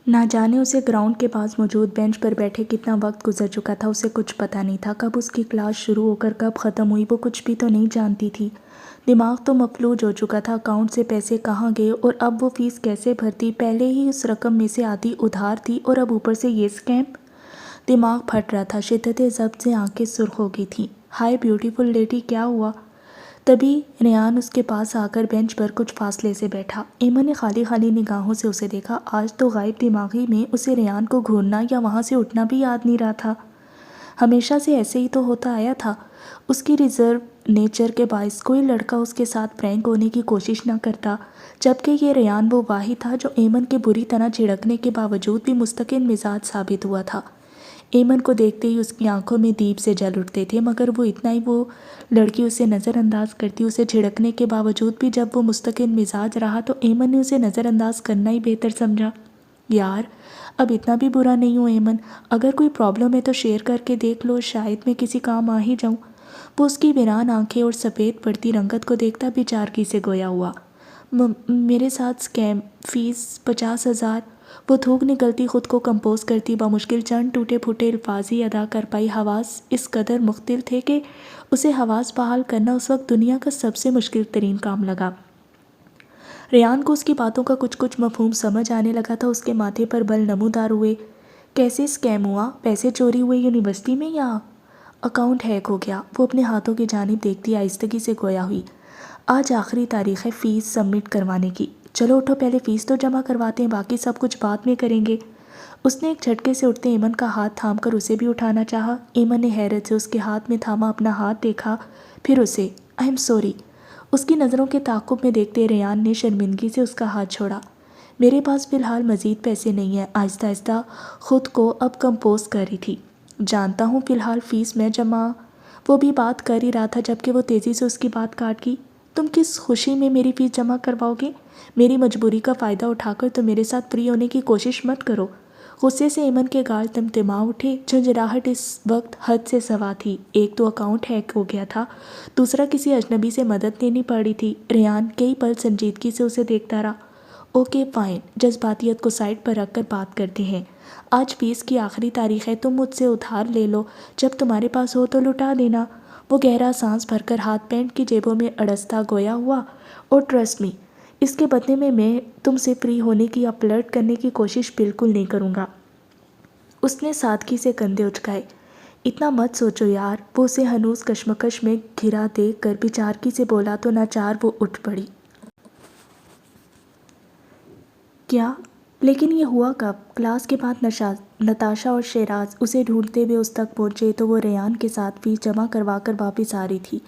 نہ جانے اسے گراؤنڈ کے پاس موجود بینچ پر بیٹھے کتنا وقت گزر چکا تھا، اسے کچھ پتہ نہیں تھا۔ کب اس کی کلاس شروع ہو کر کب ختم ہوئی وہ کچھ بھی تو نہیں جانتی تھی۔ دماغ تو مفلوج ہو چکا تھا، اکاؤنٹ سے پیسے کہاں گئے اور اب وہ فیس کیسے بھرتی؟ پہلے ہی اس رقم میں سے آدھی ادھار تھی اور اب اوپر سے یہ اسکیم۔ دماغ پھٹ رہا تھا، شدت ضبط سے آنکھیں سرخ ہو گئی تھیں۔ ہائے بیوٹیفل لیڈی، کیا ہوا؟ تبھی ریان اس کے پاس آ کر بینچ پر کچھ فاصلے سے بیٹھا۔ ایمن نے خالی خالی نگاہوں سے اسے دیکھا۔ آج تو غائب دماغی میں اسے ریان کو گھورنا یا وہاں سے اٹھنا بھی یاد نہیں رہا تھا۔ ہمیشہ سے ایسے ہی تو ہوتا آیا تھا۔ اس کی ریزرو نیچر کے باعث کوئی لڑکا اس کے ساتھ فرینک ہونے کی کوشش نہ کرتا، جبکہ یہ ریان وہ واحد تھا جو ایمن کے بری طرح جھڑکنے کے باوجود بھی مستقل مزاج ثابت ہوا تھا۔ ایمن کو دیکھتے ہی اس کی آنکھوں میں دیپ سے جل اٹھتے تھے، مگر وہ اتنا ہی وہ لڑکی اسے نظر انداز کرتی، اسے جھڑکنے کے باوجود بھی جب وہ مستقل مزاج رہا تو ایمن نے اسے نظر انداز کرنا ہی بہتر سمجھا۔ یار اب اتنا بھی برا نہیں ہوں ایمن، اگر کوئی پرابلم ہے تو شیئر کر کے دیکھ لو، شاید میں کسی کام آ ہی جاؤں۔ وہ اس کی ویران آنکھیں اور سفید پڑتی رنگت کو دیکھتا بیچارگی سے گویا ہوا۔ میرے ساتھ اسکیم، فیس 50,000۔ وہ تھوک نکلتی خود کو کمپوز کرتی بمشکل چند ٹوٹے پھوٹے الفاظ ہی ادا کر پائی۔ حواس اس قدر مختل تھے کہ اسے حواس بحال کرنا اس وقت دنیا کا سب سے مشکل ترین کام لگا۔ ریان کو اس کی باتوں کا کچھ مفہوم سمجھ آنے لگا تھا۔ اس کے ماتھے پر بل نمودار ہوئے۔ کیسے اسکیم ہوا؟ پیسے چوری ہوئے یونیورسٹی میں یا اکاؤنٹ ہیک ہو گیا؟ وہ اپنے ہاتھوں کی جانب دیکھتی آہستگی سے گویا ہوئی۔ آج آخری تاریخ ہے فیس سبمٹ کروانے کی، چلو اٹھو پہلے فیس تو جمع کرواتے ہیں، باقی سب کچھ بعد میں کریں گے۔ اس نے ایک جھٹکے سے اٹھتے ایمن کا ہاتھ تھام کر اسے بھی اٹھانا چاہا۔ ایمن نے حیرت سے اس کے ہاتھ میں تھاما اپنا ہاتھ دیکھا، پھر اسے۔ I am sorry. اس کی نظروں کے تعاقب میں دیکھتے ریان نے شرمندگی سے اس کا ہاتھ چھوڑا۔ میرے پاس فی الحال مزید پیسے نہیں ہیں، آہستہ آہستہ خود کو اب کمپوز کر رہی تھی۔ جانتا ہوں، فی الحال فیس میں جمع۔ وہ بھی بات کر ہی رہا تھا جبکہ وہ تیزی سے اس کی بات کاٹ گئی۔ تم کس خوشی میں میری فیس جمع کرواؤ گے؟ میری مجبوری کا فائدہ اٹھا کر تم میرے ساتھ فری ہونے کی کوشش مت کرو۔ غصے سے ایمن کے گال تمتما اٹھے۔ جھنجھلاہٹ اس وقت حد سے سوا تھی۔ ایک تو اکاؤنٹ ہیک ہو گیا تھا، دوسرا کسی اجنبی سے مدد لینی پڑ رہی تھی۔ ریان کئی پل سنجیدگی سے اسے دیکھتا رہا۔ اوکے فائن، جذباتیت کو سائڈ پر رکھ کر بات کرتے ہیں۔ آج فیس کی آخری تاریخ ہے، تم مجھ سے ادھار لے لو، جب تمہارے پاس ہو تو لوٹا دینا۔ وہ گہرا سانس بھر کر ہاتھ پینٹ کی جیبوں میں اڑستا گویا ہوا۔ اور ٹرسٹ می، اس کے بدلے میں تم سے فری ہونے کی یا فلرٹ کرنے کی کوشش بالکل نہیں کروں گا۔ اس نے سادگی سے کندھے اچکائے۔ اتنا مت سوچو یار۔ وہ اسے ہنوز کشمکش میں گھرا دیکھ کر بیچارگی سے بولا تو ناچار وہ اٹھ پڑی۔ کیا؟ لیکن یہ ہوا کب؟ کلاس کے بعد نتاشا اور شیراز اسے ڈھونڈتے ہوئے اس تک پہنچے تو وہ ریان کے ساتھ فیس جمع کروا کر واپس آ رہی تھی۔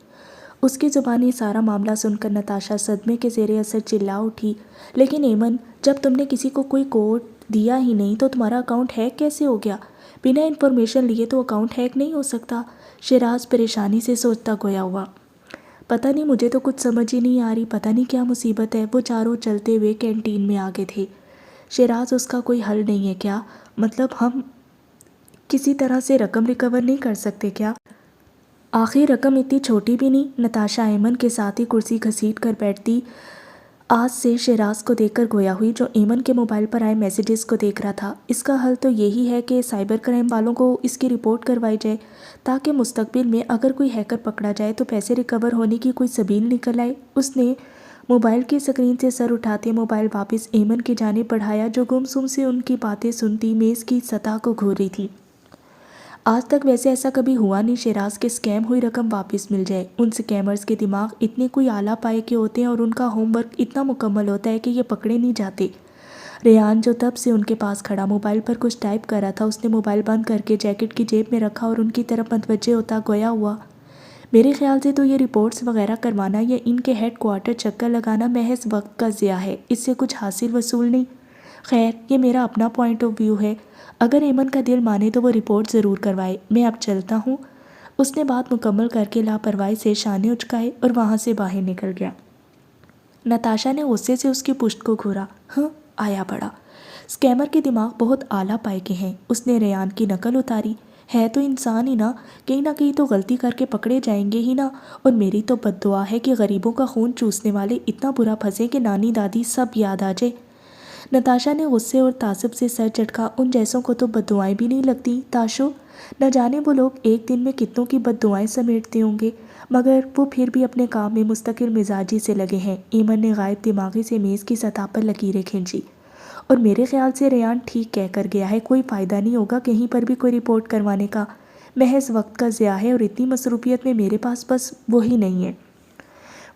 اس کی زبانی سارا معاملہ سن کر نتاشا صدمے کے زیر اثر چلا اٹھی۔ لیکن ایمن، جب تم نے کسی کو کوئی کوڈ دیا ہی نہیں تو تمہارا اکاؤنٹ ہیک کیسے ہو گیا؟ بنا انفارمیشن لیے تو اکاؤنٹ ہیک نہیں ہو سکتا۔ شیراز پریشانی سے سوچتا گویا ہوا۔ پتہ نہیں، مجھے تو کچھ سمجھ ہی نہیں آ رہی، پتہ نہیں کیا مصیبت ہے۔ وہ چاروں چلتے ہوئے کینٹین میں آگے تھے۔ شیراز، اس کا کوئی حل نہیں ہے کیا؟ مطلب ہم کسی طرح سے رقم ریکور نہیں کر سکتے کیا؟ آخر رقم اتنی چھوٹی بھی نہیں۔ نتاشا ایمن کے ساتھ ہی کرسی گھسیٹ کر بیٹھتی آج سے شیراز کو دیکھ کر گویا ہوئی، جو ایمن کے موبائل پر آئے میسیجز کو دیکھ رہا تھا۔ اس کا حل تو یہی ہے کہ سائبر کرائم والوں کو اس کی رپورٹ کروائی جائے، تاکہ مستقبل میں اگر کوئی ہیکر پکڑا جائے تو پیسے ریکور ہونے کی کوئی سبیل نکل آئے۔ اس نے موبائل کی اسکرین سے سر اٹھاتے موبائل واپس ایمن کی جانب بڑھایا، جو گمسم سے ان کی باتیں سنتی میز کی سطح کو گھور رہی تھی۔ آج تک ویسے ایسا کبھی ہوا نہیں شیراز کے اسکیم ہوئی رقم واپس مل جائے۔ ان اسکیمرز کے دماغ اتنے کوئی اعلیٰ پائے کے ہوتے ہیں اور ان کا ہوم ورک اتنا مکمل ہوتا ہے کہ یہ پکڑے نہیں جاتے۔ ریان، جو تب سے ان کے پاس کھڑا موبائل پر کچھ ٹائپ کر رہا تھا، اس نے موبائل بند کر کے جیکٹ کی جیب میں رکھا اور ان کی طرف متوجہ ہوتا گویا ہوا۔ میرے خیال سے تو یہ رپورٹس وغیرہ کروانا یا ان کے ہیڈ کوارٹر چکر لگانا محض وقت کا ضیاع ہے، اس سے کچھ حاصل وصول نہیں۔ خیر، یہ میرا اپنا پوائنٹ آف ویو ہے، اگر ایمن کا دل مانے تو وہ رپورٹ ضرور کروائے۔ میں اب چلتا ہوں۔ اس نے بات مکمل کر کے لاپرواہی سے شانے اچکائے اور وہاں سے باہر نکل گیا۔ نتاشا نے غصے سے اس کی پشت کو گھورا۔ ہاں، آیا بڑا اسکیمر کے دماغ بہت اعلیٰ پائے کے ہیں۔ اس نے ریان کی نقل اتاری۔ ہے تو انسان ہی نا، کہیں نہ کہیں تو غلطی کر کے پکڑے جائیں گے ہی نا، اور میری تو بد دعا ہے کہ غریبوں کا خون چوسنے والے اتنا برا پھنسے کہ نانی دادی سب یاد آ جائے۔ نتاشا نے غصے اور تعصب سے سر چٹکا، ان جیسوں کو تو بددعائیں بھی نہیں لگتی تاشو، نہ جانے وہ لوگ ایک دن میں کتنوں کی بددعائیں سمیٹتے ہوں گے، مگر وہ پھر بھی اپنے کام میں مستقل مزاجی سے لگے ہیں۔ ایمن نے غائب دماغی سے میز کی سطح پر لکیریں کھینچی۔ اور میرے خیال سے ریان ٹھیک کہہ کر گیا ہے، کوئی فائدہ نہیں ہوگا کہیں پر بھی کوئی رپورٹ کروانے کا، محض وقت کا ضیاع ہے، اور اتنی مصروفیت میں میرے پاس بس وہی نہیں ہے۔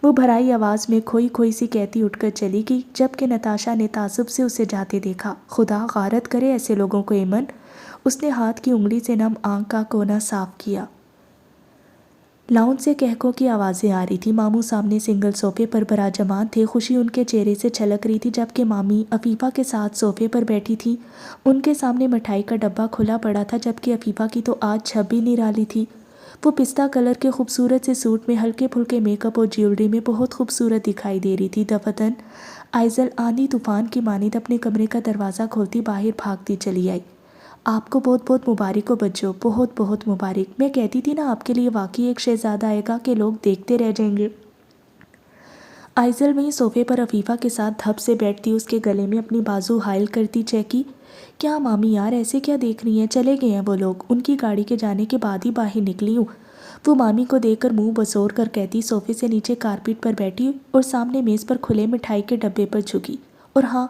وہ بھرائی آواز میں کھوئی کھوئی سی کہتی اٹھ کر چلی گئی، جبکہ نتاشا نے تعصب سے اسے جاتے دیکھا۔ خدا غارت کرے ایسے لوگوں کو ایمن، اس نے ہاتھ کی انگلی سے نم آنکھ کا کونا صاف کیا۔ لاؤنج سے کہکوں کی آوازیں آ رہی تھی۔ ماموں سامنے سنگل صوفے پر براجمان تھے، خوشی ان کے چہرے سے چھلک رہی تھی، جبکہ مامی عفیفہ کے ساتھ صوفے پر بیٹھی تھی۔ ان کے سامنے مٹھائی کا ڈبہ کھلا پڑا تھا، جبکہ عفیفہ کی تو آج چھب بھی نرالی تھی۔ وہ پستہ کلر کے خوبصورت سے سوٹ میں ہلکے پھلکے میک اپ اور جیولری میں بہت خوبصورت دکھائی دے رہی تھی۔ دفتن آئزل آندھی طوفان کی مانند اپنے کمرے کا دروازہ کھولتی باہر بھاگتی چلی آئی۔ آپ کو بہت بہت مبارک ہو بچوں، بہت بہت مبارک۔ میں کہتی تھی نا آپ کے لیے واقعی ایک شہزادہ آئے گا کہ لوگ دیکھتے رہ جائیں گے۔ آئزل وہیں صوفے پر عفیفہ کے ساتھ دھپ سے بیٹھتی اس کے گلے میں اپنی بازو حائل کرتی چہکی، کیا مامی یار ایسے کیا دیکھ رہی ہیں، چلے گئے ہیں وہ لوگ، ان کی گاڑی کے جانے کے بعد ہی باہر نکلی ہوں۔ وہ مامی کو دیکھ کر منہ بسور کر کہتی، صوفے سے نیچے کارپیٹ پر بیٹھی اور سامنے میز پر کھلے مٹھائی کے ڈبے پر جھکی، اور ہاں،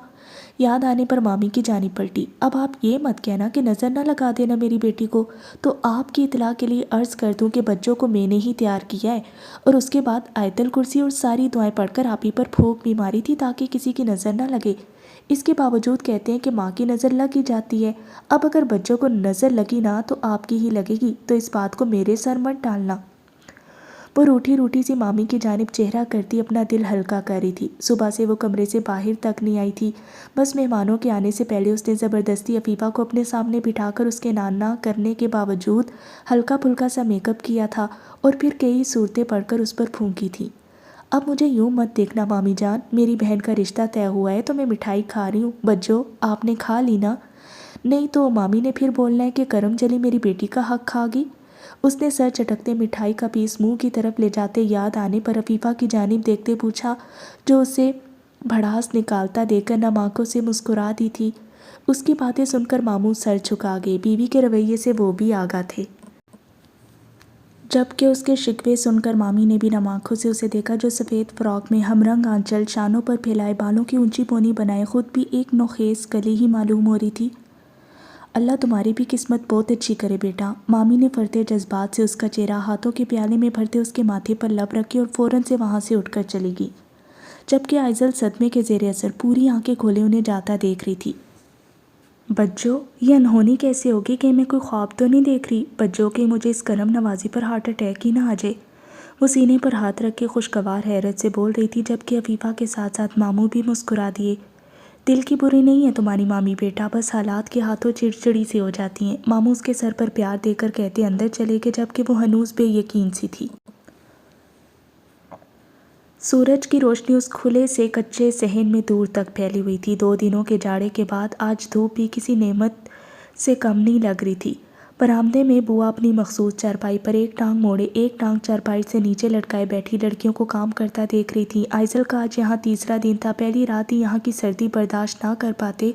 یاد آنے پر مامی کی جانب پلٹی، اب آپ یہ مت کہنا کہ نظر نہ لگا دینا میری بیٹی کو، تو آپ کی اطلاع کے لیے عرض کر دوں کہ بچوں کو میں نے ہی تیار کیا ہے، اور اس کے بعد آیت الکرسی اور ساری دعائیں پڑھ کر آپ ہی پر پھونک بھی ماری تھی تاکہ کسی کی نظر نہ لگے۔ اس کے باوجود کہتے ہیں کہ ماں کی نظر لگ ہی جاتی ہے، اب اگر بچوں کو نظر لگی نہ تو آپ کی ہی لگے گی، تو اس بات کو میرے سر مت ڈالنا۔ وہ روٹھی روٹھی سی مامی کی جانب چہرہ کرتی اپنا دل ہلکا کر رہی تھی۔ صبح سے وہ کمرے سے باہر تک نہیں آئی تھی، بس مہمانوں کے آنے سے پہلے اس نے زبردستی عفیفہ کو اپنے سامنے بٹھا کر اس کے نانا کرنے کے باوجود ہلکا پھلکا سا میک اپ کیا تھا، اور پھر کئی صورتیں پڑھ کر اس پر پھونکی تھی۔ اب مجھے یوں مت دیکھنا مامی جان، میری بہن کا رشتہ طے ہوا ہے تو میں مٹھائی کھا رہی ہوں، بچوں آپ نے کھا لی نا؟ نہیں تو مامی نے پھر بولنا ہے کہ کرم جلی میری بیٹی کا حق کھا گئی۔ اس نے سر چٹکتے مٹھائی کا پیس منہ کی طرف لے جاتے یاد آنے پر عفیفہ کی جانب دیکھتے پوچھا، جو اسے بھڑاس نکالتا دیکھ کر نم آنکھوں سے مسکرا دی تھی۔ اس کی باتیں سن کر ماموں سر جھکا گئے، بیوی کے رویے سے وہ بھی آگاہ تھے، جبکہ اس کے شکوے سن کر مامی نے بھی نم آنکھوں سے اسے دیکھا، جو سفید فراک میں ہم رنگ آنچل، شانوں پر پھیلائے بالوں کی اونچی پونی بنائے خود بھی ایک نوخیز کلی ہی معلوم ہو رہی تھی۔ اللہ تمہاری بھی قسمت بہت اچھی کرے بیٹا، مامی نے فرتے جذبات سے اس کا چہرہ ہاتھوں کے پیالے میں بھرتے اس کے ماتھے پر لب رکھی اور فوراً سے وہاں سے اٹھ کر چلی گئی، جبکہ آئزل صدمے کے زیر اثر پوری آنکھیں کھولے انہیں جاتا دیکھ رہی تھی۔ بجو یہ انہونی کیسے ہوگی، کہ میں کوئی خواب تو نہیں دیکھ رہی، بجو کہ مجھے اس کرم نوازی پر ہارٹ اٹیک ہی نہ آ جائے۔ وہ سینے پر ہاتھ رکھ کے خوشگوار حیرت سے بول رہی تھی، جبکہ عفیفہ کے ساتھ ساتھ ماموں بھی مسکرا دیے۔ دل کی بری نہیں ہے تمہاری مامی بیٹا، بس حالات کے ہاتھوں چڑچڑی سی ہو جاتی ہیں، ماموں اس کے سر پر پیار دے کر کہتے اندر چلے گئے، جبکہ وہ ہنوز بے یقین سی تھی۔ سورج کی روشنی اس کھلے سے کچے صحن میں دور تک پھیلی ہوئی تھی۔ 2 دنوں کے جاڑے کے بعد آج دھوپ بھی کسی نعمت سے کم نہیں لگ رہی تھی۔ برآمدے میں بوا اپنی مخصوص چارپائی پر ایک ٹانگ موڑے ایک ٹانگ چارپائی سے نیچے لٹکائے بیٹھی لڑکیوں کو کام کرتا دیکھ رہی تھی۔ آئزل کا آج یہاں تیسرا دن تھا، پہلی رات ہی یہاں کی سردی برداشت نہ کر پاتے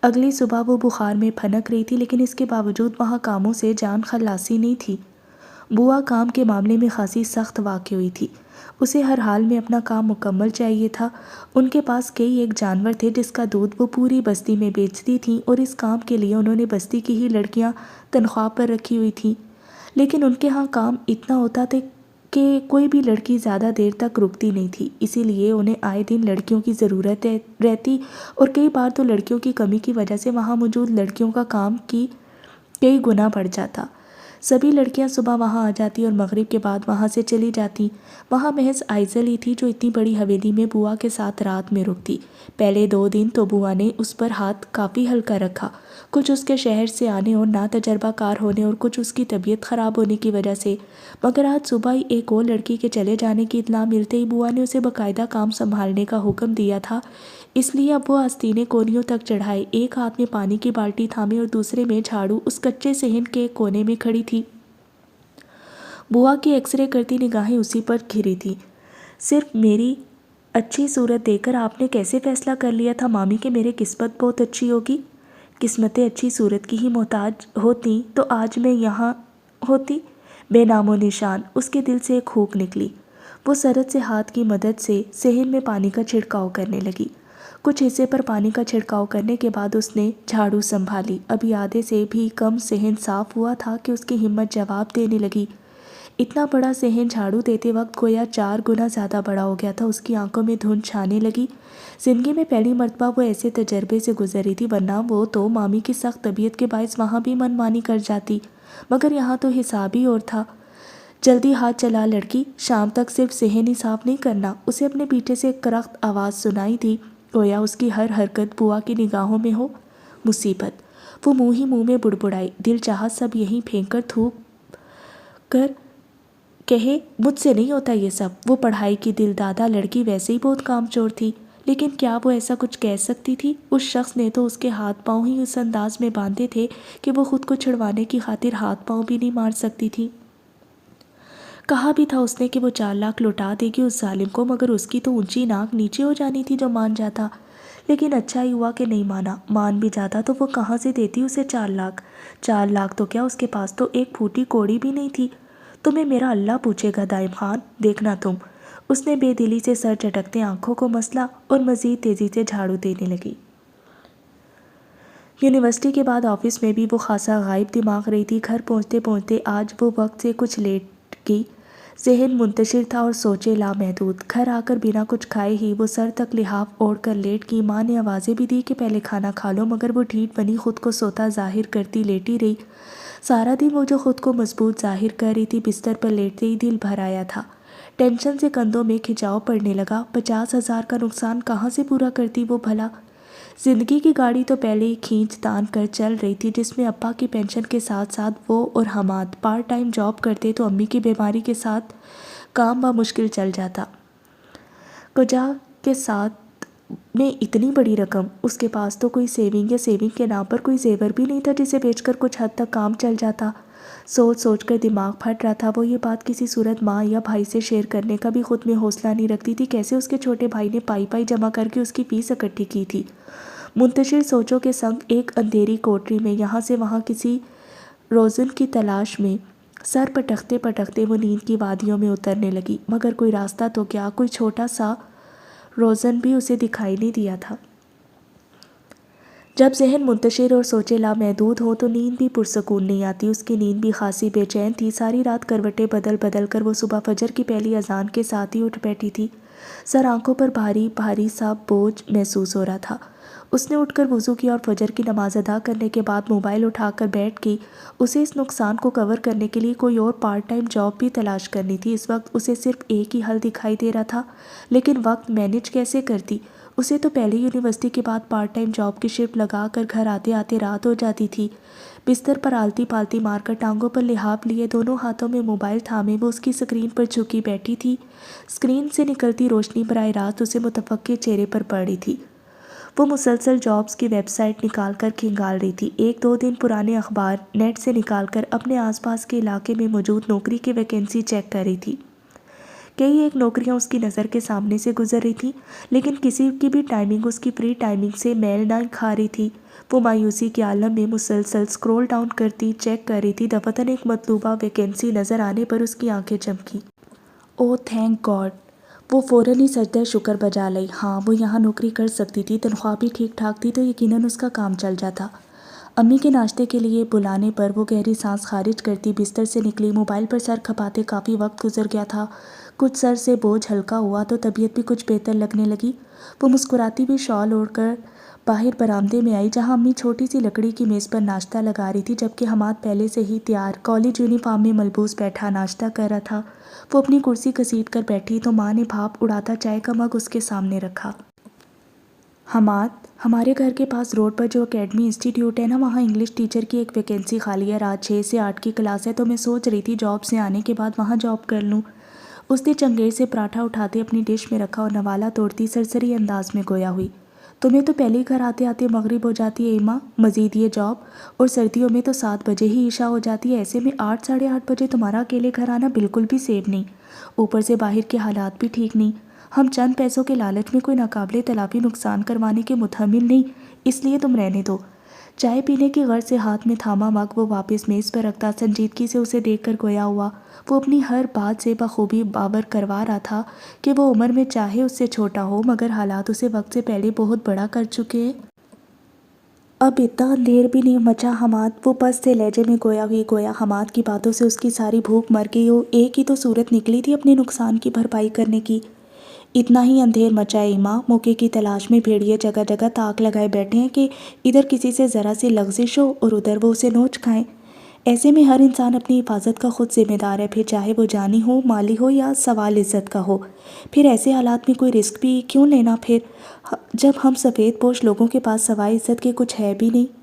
اگلی صبح وہ بخار میں پھنک رہی تھی، لیکن اس کے باوجود وہاں کاموں سے جان خلاصی نہیں تھی۔ بوا کام کے معاملے میں خاصی سخت واقع ہوئی تھی، اسے ہر حال میں اپنا کام مکمل چاہیے تھا۔ ان کے پاس کئی ایک جانور تھے جس کا دودھ وہ پوری بستی میں بیچتی تھیں، اور اس کام کے لیے انہوں نے بستی کی ہی لڑکیاں تنخواہ پر رکھی ہوئی تھیں، لیکن ان کے ہاں کام اتنا ہوتا تھا کہ کوئی بھی لڑکی زیادہ دیر تک رکتی نہیں تھی، اسی لیے انہیں آئے دن لڑکیوں کی ضرورت رہتی، اور کئی بار تو لڑکیوں کی کمی کی وجہ سے وہاں موجود لڑکیوں کا کام کی کئی گنا بڑھ جاتا۔ سبھی لڑکیاں صبح وہاں آ جاتی اور مغرب کے بعد وہاں سے چلی جاتی۔ وہاں محض آئزل ہی تھی جو اتنی بڑی حویلی میں بوا کے ساتھ رات میں رکتی۔ پہلے 2 دن تو بوا نے اس پر ہاتھ کافی ہلکا رکھا، کچھ اس کے شہر سے آنے اور نا تجربہ کار ہونے اور کچھ اس کی طبیعت خراب ہونے کی وجہ سے، مگر آج صبح ہی ایک اور لڑکی کے چلے جانے کی اطلاع ملتے ہی بوا نے اسے باقاعدہ کام سنبھالنے کا حکم دیا تھا۔ اس لیے اب وہ آستینے کونیوں تک چڑھائے، ایک ہاتھ میں پانی کی بالٹی تھامے اور دوسرے میں جھاڑو، اس کچے صحن کے ایک کونے میں کھڑی تھی۔ بوا کی ایکس رے کرتی نگاہیں اسی پر گھری تھیں۔ صرف میری اچھی صورت دیکھ کر آپ نے کیسے فیصلہ کر لیا تھا مامی کہ میری قسمت بہت اچھی ہوگی؟ قسمتیں اچھی صورت کی ہی محتاج ہوتی تو آج میں یہاں ہوتی۔ بے نام و نشان اس کے دل سے ایک ہونک نکلی۔ وہ سرد سے ہاتھ کی مدد سے صحن میں پانی کا چھڑکاؤ کرنے لگی۔ کچھ حصے پر پانی کا چھڑکاؤ کرنے کے بعد اس نے جھاڑو سنبھالی۔ ابھی آدھے سے بھی کم صحن صاف ہوا تھا کہ اس کی ہمت جواب دینے لگی۔ اتنا بڑا صحن جھاڑو دیتے وقت گویا 4 گنا زیادہ بڑا ہو گیا تھا۔ اس کی آنکھوں میں دھند چھانے لگی۔ زندگی میں پہلی مرتبہ وہ ایسے تجربے سے گزر رہی تھی، ورنہ وہ تو مامی کی سخت طبیعت کے باعث وہاں بھی من مانی کر جاتی، مگر یہاں تو حساب ہی اور تھا۔ جلدی ہاتھ چلا لڑکی، شام تک صرف صحن ہی صاف نہیں کرنا۔ اسے اپنے پیچھے سے ایک کرخت آواز سنائی دی، گویا اس کی ہر حرکت بوا کی نگاہوں میں ہو۔ مصیبت۔ وہ منہ ہی منہ میں بڑبڑائی، دل چاہت سب یہیں پھینک کر تھوک کر کہے مجھ سے نہیں ہوتا یہ سب۔ وہ پڑھائی کی دل دادا لڑکی ویسے ہی بہت کام چور تھی، لیکن کیا وہ ایسا کچھ کہہ سکتی تھی؟ اس شخص نے تو اس کے ہاتھ پاؤں ہی اس انداز میں باندھے تھے کہ وہ خود کو چھڑوانے کی خاطر ہاتھ پاؤں بھی نہیں مار سکتی تھی۔ کہا بھی تھا اس نے کہ وہ 4 لاکھ لوٹا دے گی اس ظالم کو، مگر اس کی تو اونچی ناک نیچے ہو جانی تھی جو مان جاتا۔ لیکن اچھا ہی ہوا کہ نہیں مانا، مان بھی جاتا تو وہ کہاں سے دیتی اسے 4 لاکھ؟ 4 لاکھ تو کیا، اس کے پاس تو ایک پھوٹی کوڑی بھی نہیں تھی۔ تمہیں میرا اللہ پوچھے گا دائم خان، دیکھنا تم۔ اس نے بے دلی سے سر جھٹکتے آنکھوں کو مسلا اور مزید تیزی سے جھاڑو دینے لگی۔ یونیورسٹی کے بعد آفس میں بھی وہ خاصا غائب دماغ رہی تھی۔ گھر پہنچتے پہنچتے آج وہ وقت سے کچھ لیٹ گئی۔ ذہن منتشر تھا اور سوچے لامحدود۔ گھر آ کر بنا کچھ کھائے ہی وہ سر تک لحاف اوڑھ کر لیٹ گئی۔ ماں نے آوازیں بھی دی کہ پہلے کھانا کھا لو، مگر وہ ڈھیٹ بنی خود کو سوتا ظاہر کرتی لیٹی رہی۔ سارا دن وہ جو خود کو مضبوط ظاہر کر رہی تھی، بستر پر لیٹتے ہی دل بھر آیا تھا۔ ٹینشن سے کندھوں میں کھچاؤ پڑنے لگا۔ 50,000 کا نقصان کہاں سے پورا کرتی وہ بھلا؟ زندگی کی گاڑی تو پہلے ہی کھینچ تان کر چل رہی تھی، جس میں ابا کی پینشن کے ساتھ ساتھ وہ اور حماد پارٹ ٹائم جاب کرتے تو امی کی بیماری کے ساتھ کام بمشکل چل جاتا۔ کجا کے ساتھ میں اتنی بڑی رقم، اس کے پاس تو کوئی سیونگ یا سیونگ کے نام پر کوئی زیور بھی نہیں تھا جسے بیچ کر کچھ حد تک کام چل جاتا۔ سوچ سوچ کر دماغ پھٹ رہا تھا۔ وہ یہ بات کسی صورت ماں یا بھائی سے شیئر کرنے کا بھی خود میں حوصلہ نہیں رکھتی تھی۔ کیسے اس کے چھوٹے بھائی نے پائی پائی جمع کر کے اس کی فیس اکٹھی کی تھی۔ منتشر سوچوں کے سنگ ایک اندھیری کوٹری میں یہاں سے وہاں کسی روزن کی تلاش میں سر پٹکتے پٹکتے وہ نیند کی وادیوں میں اترنے لگی، مگر کوئی راستہ تو کیا، کوئی چھوٹا سا روزن بھی اسے دکھائی نہیں دیا تھا۔ جب ذہن منتشر اور سوچے لامحدود ہوں تو نیند بھی پرسکون نہیں آتی۔ اس کی نیند بھی خاصی بے چین تھی۔ ساری رات کروٹیں بدل بدل کر وہ صبح فجر کی پہلی اذان کے ساتھ ہی اٹھ بیٹھی تھی۔ سر آنکھوں پر بھاری بھاری سا بوجھ محسوس ہو رہا تھا۔ اس نے اٹھ کر وضو کیا اور فجر کی نماز ادا کرنے کے بعد موبائل اٹھا کر بیٹھ گئی۔ اسے اس نقصان کو کور کرنے کے لیے کوئی اور پارٹ ٹائم جاب بھی تلاش کرنی تھی۔ اس وقت اسے صرف ایک ہی حل دکھائی دے رہا تھا، لیکن وقت مینج کیسے کرتی؟ اسے تو پہلے یونیورسٹی کے بعد پارٹ ٹائم جاب کی شفٹ لگا کر گھر آتے آتے رات ہو جاتی تھی۔ بستر پر آلتی پالتی مار کر ٹانگوں پر لحاف لیے دونوں ہاتھوں میں موبائل تھامے وہ اس کی سکرین پر جھکی بیٹھی تھی۔ سکرین سے نکلتی روشنی براہ راست اسے متفکر چہرے پر پڑ رہی تھی۔ وہ مسلسل جابز کی ویب سائٹ نکال کر کھنگال رہی تھی۔ 1-2 دن پرانے اخبار نیٹ سے نکال کر اپنے آس پاس کے علاقے میں موجود نوکری کی ویکینسی چیک کر رہی تھی۔ کئی ایک نوکریاں اس کی نظر کے سامنے سے گزر رہی تھیں، لیکن کسی کی بھی ٹائمنگ اس کی فری ٹائمنگ سے میل نہ کھا رہی تھی۔ وہ مایوسی کے عالم میں مسلسل سکرول ڈاؤن کرتی چیک کر رہی تھی۔ دفتراً ایک مطلوبہ ویکینسی نظر آنے پر اس کی آنکھیں چمکی۔ اوہ تھینک گاڈ! وہ فوراً ہی سجدہ شکر بجا لی۔ ہاں، وہ یہاں نوکری کر سکتی تھی، تنخواہ بھی ٹھیک ٹھاک تھی تو یقیناً اس کا کام چل جاتا۔ امی کے ناشتے کے لیے بلانے پر وہ گہری سانس خارج کرتی بستر سے نکلی۔ موبائل پر سر کھپاتے کافی وقت گزر گیا تھا۔ کچھ سر سے بوجھ ہلکا ہوا تو طبیعت بھی کچھ بہتر لگنے لگی۔ وہ مسکراتی بھی شال اوڑھ کر باہر برآمدے میں آئی، جہاں امی چھوٹی سی لکڑی کی میز پر ناشتہ لگا رہی تھی، جبکہ حماد پہلے سے ہی تیار کالج یونیفارم میں ملبوس بیٹھا ناشتہ کر رہا تھا۔ وہ اپنی کرسی گھسیٹ کر بیٹھی تو ماں نے بھاپ اڑاتا چائے کا مگ اس کے سامنے رکھا۔ حماد، ہمارے گھر کے پاس روڈ پر جو اکیڈمی انسٹی ٹیوٹ ہے نا، وہاں انگلش ٹیچر کی ایک ویکینسی خالی ہے۔ رات 6 سے 8 کی کلاس ہے، تو میں سوچ رہی تھی جاب سے آنے کے بعد وہاں جاب کر لوں۔ اس نے چنگیز سے پراٹھا اٹھاتے اپنی ڈش میں رکھا اور نوالا توڑتی سرسری انداز میں گویا ہوئی۔ تمہیں تو پہلے گھر آتے آتے مغرب ہو جاتی ہے ایما، مزید یہ جاب، اور سردیوں میں تو 7 بجے ہی عشاء ہو جاتی ہے۔ ایسے میں 8 ساڑھے 8 بجے تمہارا اکیلے گھر آنا بالکل بھی سیف نہیں، اوپر سے باہر کے حالات بھی ٹھیک نہیں۔ ہم چند پیسوں کے لالچ میں کوئی ناقابل تلافی نقصان کروانے کے متحمل نہیں، اس لیے تم رہنے دو۔ چائے پینے کی غرض سے ہاتھ میں تھاما مگ وہ واپس میز پر رکھتا سنجیدگی سے اسے دیکھ کر گویا ہوا۔ وہ اپنی ہر بات سے بخوبی باور کروا رہا تھا کہ وہ عمر میں چاہے اس سے چھوٹا ہو مگر حالات اسے وقت سے پہلے بہت بڑا کر چکے ہیں۔ اب اتنا دیر بھی نہیں مچا حماد، وہ پست سے لہجے میں گویا حماد کی باتوں سے اس کی ساری بھوک مر گئی ہو۔ ایک ہی تو صورت نکلی تھی اپنے نقصان کی بھرپائی کرنے کی۔ اتنا ہی اندھیر مچا ہے ماں، موقع کی تلاش میں بھیڑیے جگہ جگہ تاک لگائے بیٹھے ہیں کہ ادھر کسی سے ذرا سی لغزش ہو اور ادھر وہ اسے نوچ کھائیں۔ ایسے میں ہر انسان اپنی حفاظت کا خود ذمہ دار ہے، پھر چاہے وہ جانی ہو، مالی ہو یا سوال عزت کا ہو۔ پھر ایسے حالات میں کوئی رسک بھی کیوں لینا پھر، جب ہم سفید پوش لوگوں کے پاس سوائے عزت کے کچھ ہے بھی نہیں۔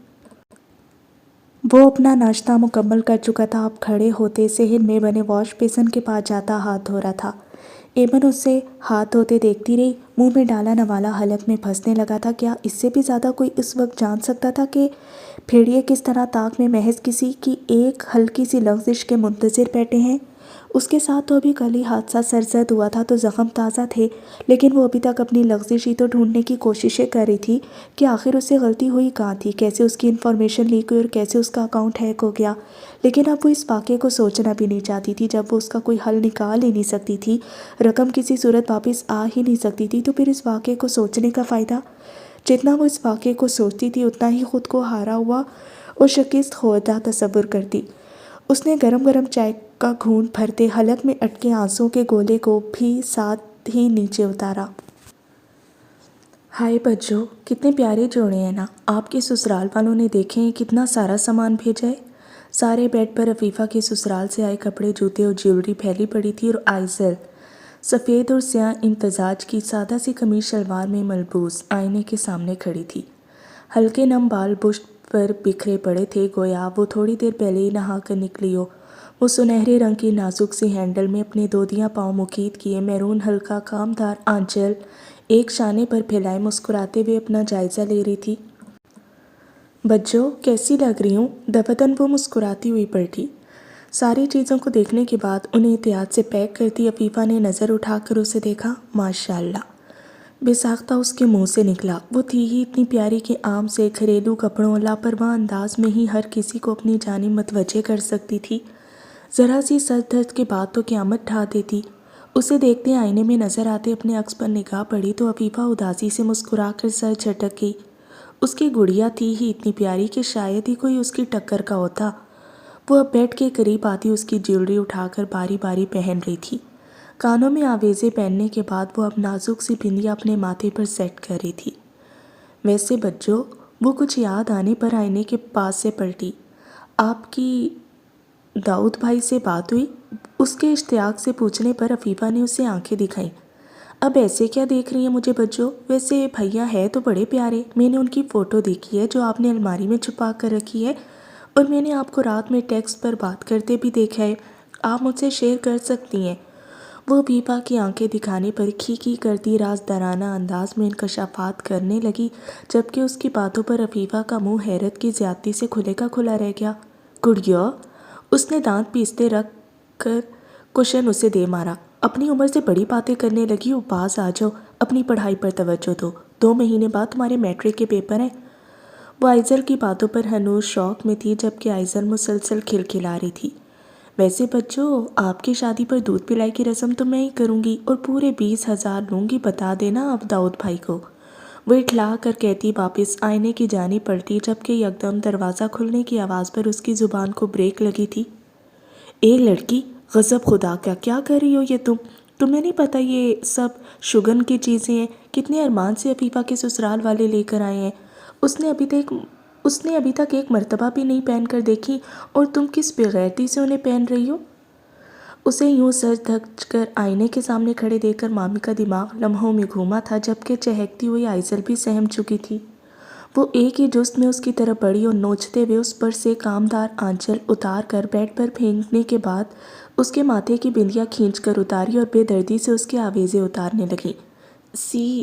وہ اپنا ناشتہ مکمل کر چکا تھا، اب کھڑے ہوتے صحن میں بنے واش بیسن کے پاس جاتا ہاتھ دھو رہا تھا۔ ایمن اسے ہاتھ دھوتے دیکھتی رہی، منہ میں ڈالا نوالا حلق میں پھنسنے لگا تھا۔ کیا اس سے بھی زیادہ کوئی اس وقت جان سکتا تھا کہ بھیڑیے کس طرح تاک میں محض کسی کی ایک ہلکی سی لغزش کے منتظر بیٹھے ہیں؟ اس کے ساتھ تو ابھی کل ہی حادثہ سرزد ہوا تھا تو زخم تازہ تھے، لیکن وہ ابھی تک اپنی لغزش ہی تو ڈھونڈنے کی کوششیں کر رہی تھی کہ آخر اس سے غلطی ہوئی کہاں تھی، کیسے اس کی انفارمیشن لیک ہوئی اور کیسے اس کا اکاؤنٹ ہیک ہو گیا۔ لیکن اب وہ اس واقعے کو سوچنا بھی نہیں چاہتی تھی۔ جب وہ اس کا کوئی حل نکال ہی نہیں سکتی تھی، رقم کسی صورت واپس آ ہی نہیں سکتی تھی، تو پھر اس واقعے کو سوچنے کا فائدہ؟ جتنا وہ اس واقعے کو سوچتی تھی اتنا ہی خود کو ہارا ہوا اور شکست خوردہ تصور کرتی۔ اس نے گرم گرم چائے کا گھونٹ بھرتے حلق میں اٹکے آنسوؤں کے گولے کو بھی ساتھ ہی نیچے اتارا۔ ہائے بچو، کتنے پیارے جوڑے ہیں نا، آپ کے سسرال والوں نے دیکھیں کتنا سارا سامان بھیجا ہے۔ سارے بیڈ پر عفیفہ کے سسرال سے آئے کپڑے، جوتے اور جیولری پھیلی پڑی تھی، اور آئزل سفید اور سیاہ امتزاج کی سادہ سی قمیض شلوار میں ملبوس آئینے کے سامنے کھڑی تھی۔ ہلکے نم بال بشت پر بکھرے پڑے تھے، گویا وہ تھوڑی دیر پہلے ہی نہا کر نکلی ہو۔ وہ سنہرے رنگ کی نازک سی ہینڈل میں اپنے دودیا پاؤں مکید کیے میرون ہلکا کامدار آنچل ایک شانے پر پھیلائے مسکراتے ہوئے اپنا جائزہ لے رہی تھی۔ بچو کیسی لگ رہی ہوں؟ دفتن وہ مسکراتی ہوئی پلٹی۔ ساری چیزوں کو دیکھنے کے بعد انہیں احتیاط سے پیک کرتی عفیفہ نے نظر اٹھا کر اسے دیکھا۔ ماشاءاللہ، بے ساختہ اس کے منہ سے نکلا۔ وہ تھی ہی اتنی پیاری کہ عام سے گھریلو کپڑوں لاپرواہ انداز میں ہی ہر کسی کو اپنی جانب متوجہ کر سکتی تھی۔ ذرا سی سر درد کے بعد تو قیامت ڈھا دیتی۔ اسے دیکھتے آئینے میں نظر آتے اپنے عکس پر نگاہ پڑی تو عفیفہ اداسی سے مسکرا کر سر جھٹک گئی۔ اس کی گڑیا تھی ہی اتنی پیاری کہ شاید ہی کوئی اس کی ٹکر کا ہوتا۔ وہ اب بیڈ کے قریب آتی اس کی جیولری اٹھا کر باری باری پہن رہی تھی۔ کانوں میں آویزے پہننے کے بعد وہ اب نازک سی بندیا اپنے ماتھے پر سیٹ کر رہی تھی۔ ویسے بچو، وہ کچھ یاد آنے پر آئینے کے پاس سے پلٹی، آپ کی داؤد بھائی سے بات ہوئی؟ اس کے اشتیاق سے پوچھنے پر عفیفہ نے اسے آنکھیں دکھائیں۔ اب ایسے کیا دیکھ رہی ہیں مجھے بچو؟ ویسے بھیا ہے تو بڑے پیارے، میں نے ان کی فوٹو دیکھی ہے جو آپ نے الماری میں چھپا کر رکھی ہے، اور میں نے آپ کو رات میں ٹیکسٹ پر بات کرتے بھی دیکھا ہے، آپ مجھ سے شیئر کر سکتی ہیں۔ وہ عفیفہ کی آنکھیں دکھانے پر کھی کھی کرتی رازدارانہ انداز میں انکشافات کرنے لگی، جبکہ اس کی باتوں پر عفیفہ کا منہ حیرت کی زیادتی سے کھلے کا کھلا رہ گیا۔ گڑیا، اس نے دانت پیستے رکھ کر کشن اسے دے مارا۔ اپنی عمر سے بڑی باتیں کرنے لگی ہو، باز آ جاؤ، اپنی پڑھائی پر توجہ دو، 2 مہینے بعد تمہارے میٹرک کے پیپر ہیں۔ وہ آئزل کی باتوں پر ہنوز شوق میں تھی جبکہ آئزل مسلسل کھلکھلا رہی تھی۔ ویسے بچو، آپ کی شادی پر دودھ پلائی کی رسم تو میں ہی کروں گی اور پورے 20,000 لوں گی، بتا دینا آپ داؤد بھائی کو، وہ اٹھلا کر کہتی واپس آئینے کی جانب پلٹی جبکہ یکدم دروازہ کھلنے کی آواز پر اس کی زبان کو بریک لگی تھی۔ اے لڑکی، غضب خدا کا کیا کر رہی ہو یہ تمہیں نہیں پتہ یہ سب شگن کی چیزیں ہیں؟ کتنے ارمان سے عفیفہ کے سسرال والے لے کر آئے ہیں، اس نے ابھی تک ایک مرتبہ بھی نہیں پہن کر دیکھی، اور تم کس بغیرتی سے انہیں پہن رہی ہو؟ اسے یوں سر دھک کر آئینے کے سامنے کھڑے دیکھ کر مامی کا دماغ لمحوں میں گھوما تھا جبکہ چہکتی ہوئی آئزل بھی سہم چکی تھی۔ وہ ایک ہی جست میں اس کی طرف بڑھی اور نوچتے ہوئے اس پر سے کامدار آنچل اتار کر بیڈ پر پھینکنے کے بعد اس کے ماتھے کی بندیا کھینچ کر اتاری اور بے دردی سے اس کے آویزے اتارنے لگی۔ سی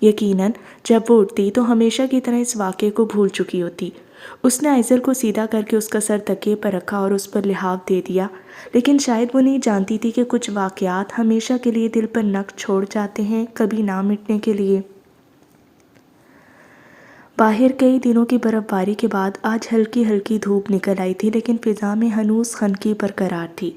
یقیناً جب وہ اٹھتی تو ہمیشہ کی طرح اس واقعے کو بھول چکی ہوتی۔ اس نے آئزل کو سیدھا کر کے اس کا سر تکیے پر رکھا اور اس پر لحاف دے دیا، لیکن شاید وہ نہیں جانتی تھی کہ کچھ واقعات ہمیشہ کے لیے دل پر نقش چھوڑ جاتے ہیں، کبھی نہ مٹنے کے لیے۔ باہر کئی دنوں کی برف باری کے بعد آج ہلکی ہلکی دھوپ نکل آئی تھی، لیکن فضا میں ہنوز خنکی برقرار تھی۔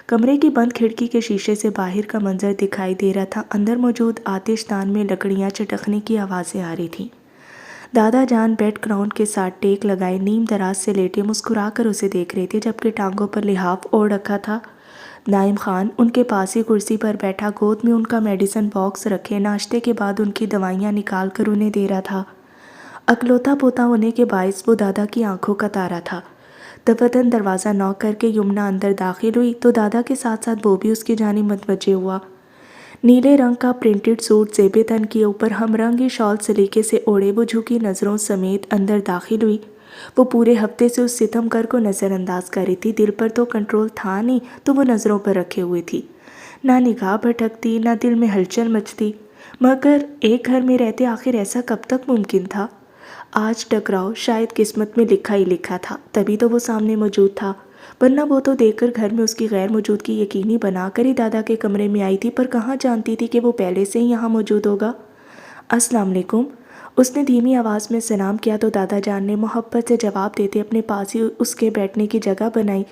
کمرے کی بند کھڑکی کے شیشے سے باہر کا منظر دکھائی دے رہا تھا۔ اندر موجود آتش دان میں لکڑیاں چٹکنے کی آوازیں آ رہی تھیں۔ دادا جان بیڈ گراؤنڈ کے ساتھ ٹیک لگائے نیم دراز سے لیٹے مسکرا کر اسے دیکھ رہے تھے، جبکہ ٹانگوں پر لحاف اوڑھ رکھا تھا۔ نائم خان ان کے پاس ہی کرسی پر بیٹھا، گود میں ان کا میڈیسن باکس رکھے ناشتے کے بعد ان کی دوائیاں نکال کر انہیں دے رہا تھا۔ اکلوتا پوتا ہونے کے باعث وہ دادا کی آنکھوں کا تارا تھا۔ دفتن دروازہ نوک کر کے یمنا اندر داخل ہوئی تو دادا کے ساتھ ساتھ وہ بھی اس کی جانب متوجہ ہوا۔ نیلے رنگ کا پرنٹڈ سوٹ زیب تن کے اوپر ہم رنگی شال سلیقے سے اوڑھے وہ جھکی نظروں سمیت اندر داخل ہوئی۔ وہ پورے ہفتے سے اس ستم گر کو نظر انداز کر رہی تھی، دل پر تو کنٹرول تھا نہیں تو وہ نظروں پر رکھے ہوئی تھی۔ نہ نگاہ بھٹکتی، نہ دل میں ہلچل مچتی، مگر ایک گھر میں رہتے آخر ایسا کب تک ممکن تھا؟ آج ٹکراؤ شاید قسمت میں لکھا ہی لکھا تھا، تبھی تو وہ سامنے موجود تھا، ورنہ وہ تو دیکھ کر گھر میں اس کی غیر موجودگی یقینی بنا کر ہی دادا کے کمرے میں آئی تھی، پر کہاں جانتی تھی کہ وہ پہلے سے ہی یہاں موجود ہوگا۔ السلام علیکم، اس نے دھیمی آواز میں سلام کیا تو دادا جان نے محبت سے جواب دیتے اپنے پاس ہی اس کے بیٹھنے کی جگہ بنائی۔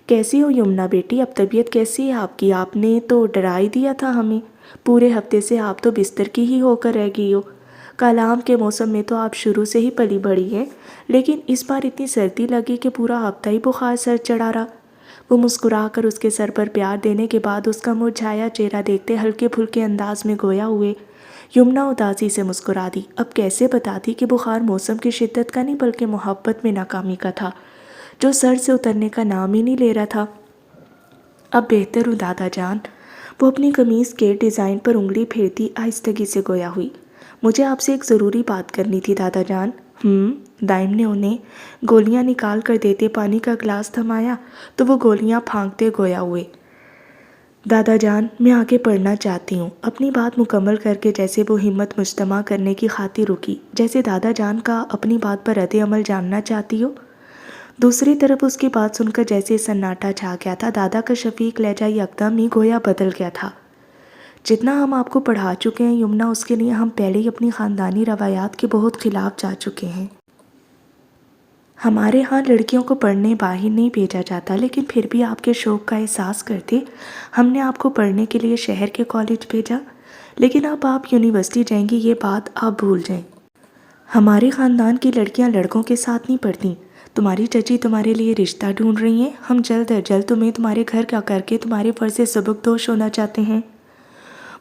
کیسی ہو یمنا بیٹی، اب طبیعت کیسی ہے آپ کی؟ آپ نے تو ڈرا ہی دیا تھا ہمیں، پورے ہفتے سے آپ تو بستر کی ہی ہو کر رہ گئی ہو۔ کالام کے موسم میں تو آپ شروع سے ہی پلی بڑھی ہیں، لیکن اس بار اتنی سردی لگی کہ پورا ہفتہ ہی بخار سر چڑھا رہا۔ وہ مسکرا کر اس کے سر پر پیار دینے کے بعد اس کا مرجھایا چہرہ دیکھتے ہلکے پھلکے انداز میں گویا ہوئے۔ یمنا اداسی سے مسکرا دی۔ اب کیسے بتاتی کہ بخار موسم کی شدت کا نہیں بلکہ محبت میں ناکامی کا تھا، جو سر سے اترنے کا نام ہی نہیں لے رہا تھا۔ اب بہتر ہوں دادا جان، وہ اپنی قمیض کے ڈیزائن پر انگلی پھیرتی آہستگی سے گویا ہوئی۔ مجھے آپ سے ایک ضروری بات کرنی تھی دادا جان۔ دائم نے انہیں گولیاں نکال کر دیتے پانی کا گلاس تھمایا تو وہ گولیاں پھانکتے گویا ہوئے۔ دادا جان، میں آگے پڑھنا چاہتی ہوں۔ اپنی بات مکمل کر کے جیسے وہ ہمت مجتمع کرنے کی خاطر رکی، جیسے دادا جان کا اپنی بات پر رد عمل جاننا چاہتی ہو۔ دوسری طرف اس کی بات سن کر جیسے سناٹا چھا گیا تھا، دادا کا شفیق لہجہ یکدم ہی گویا بدل گیا تھا۔ جتنا ہم آپ کو پڑھا چکے ہیں یمنا، اس کے لیے ہم پہلے ہی اپنی خاندانی روایات کے بہت خلاف جا چکے ہیں۔ ہمارے ہاں لڑکیوں کو پڑھنے باہر نہیں بھیجا جاتا، لیکن پھر بھی آپ کے شوق کا احساس کرتے ہم نے آپ کو پڑھنے کے لیے شہر کے کالج بھیجا، لیکن اب آپ یونیورسٹی جائیں گی، یہ بات آپ بھول جائیں۔ ہمارے خاندان کی لڑکیاں لڑکوں کے ساتھ نہیں پڑھتی۔ تمہاری چچی تمہارے لیے رشتہ ڈھونڈ رہی ہیں، ہم جلد از جلد تمہیں تمہارے گھر کا کر کے تمہارے فرض سبکدوش ہونا چاہتے ہیں۔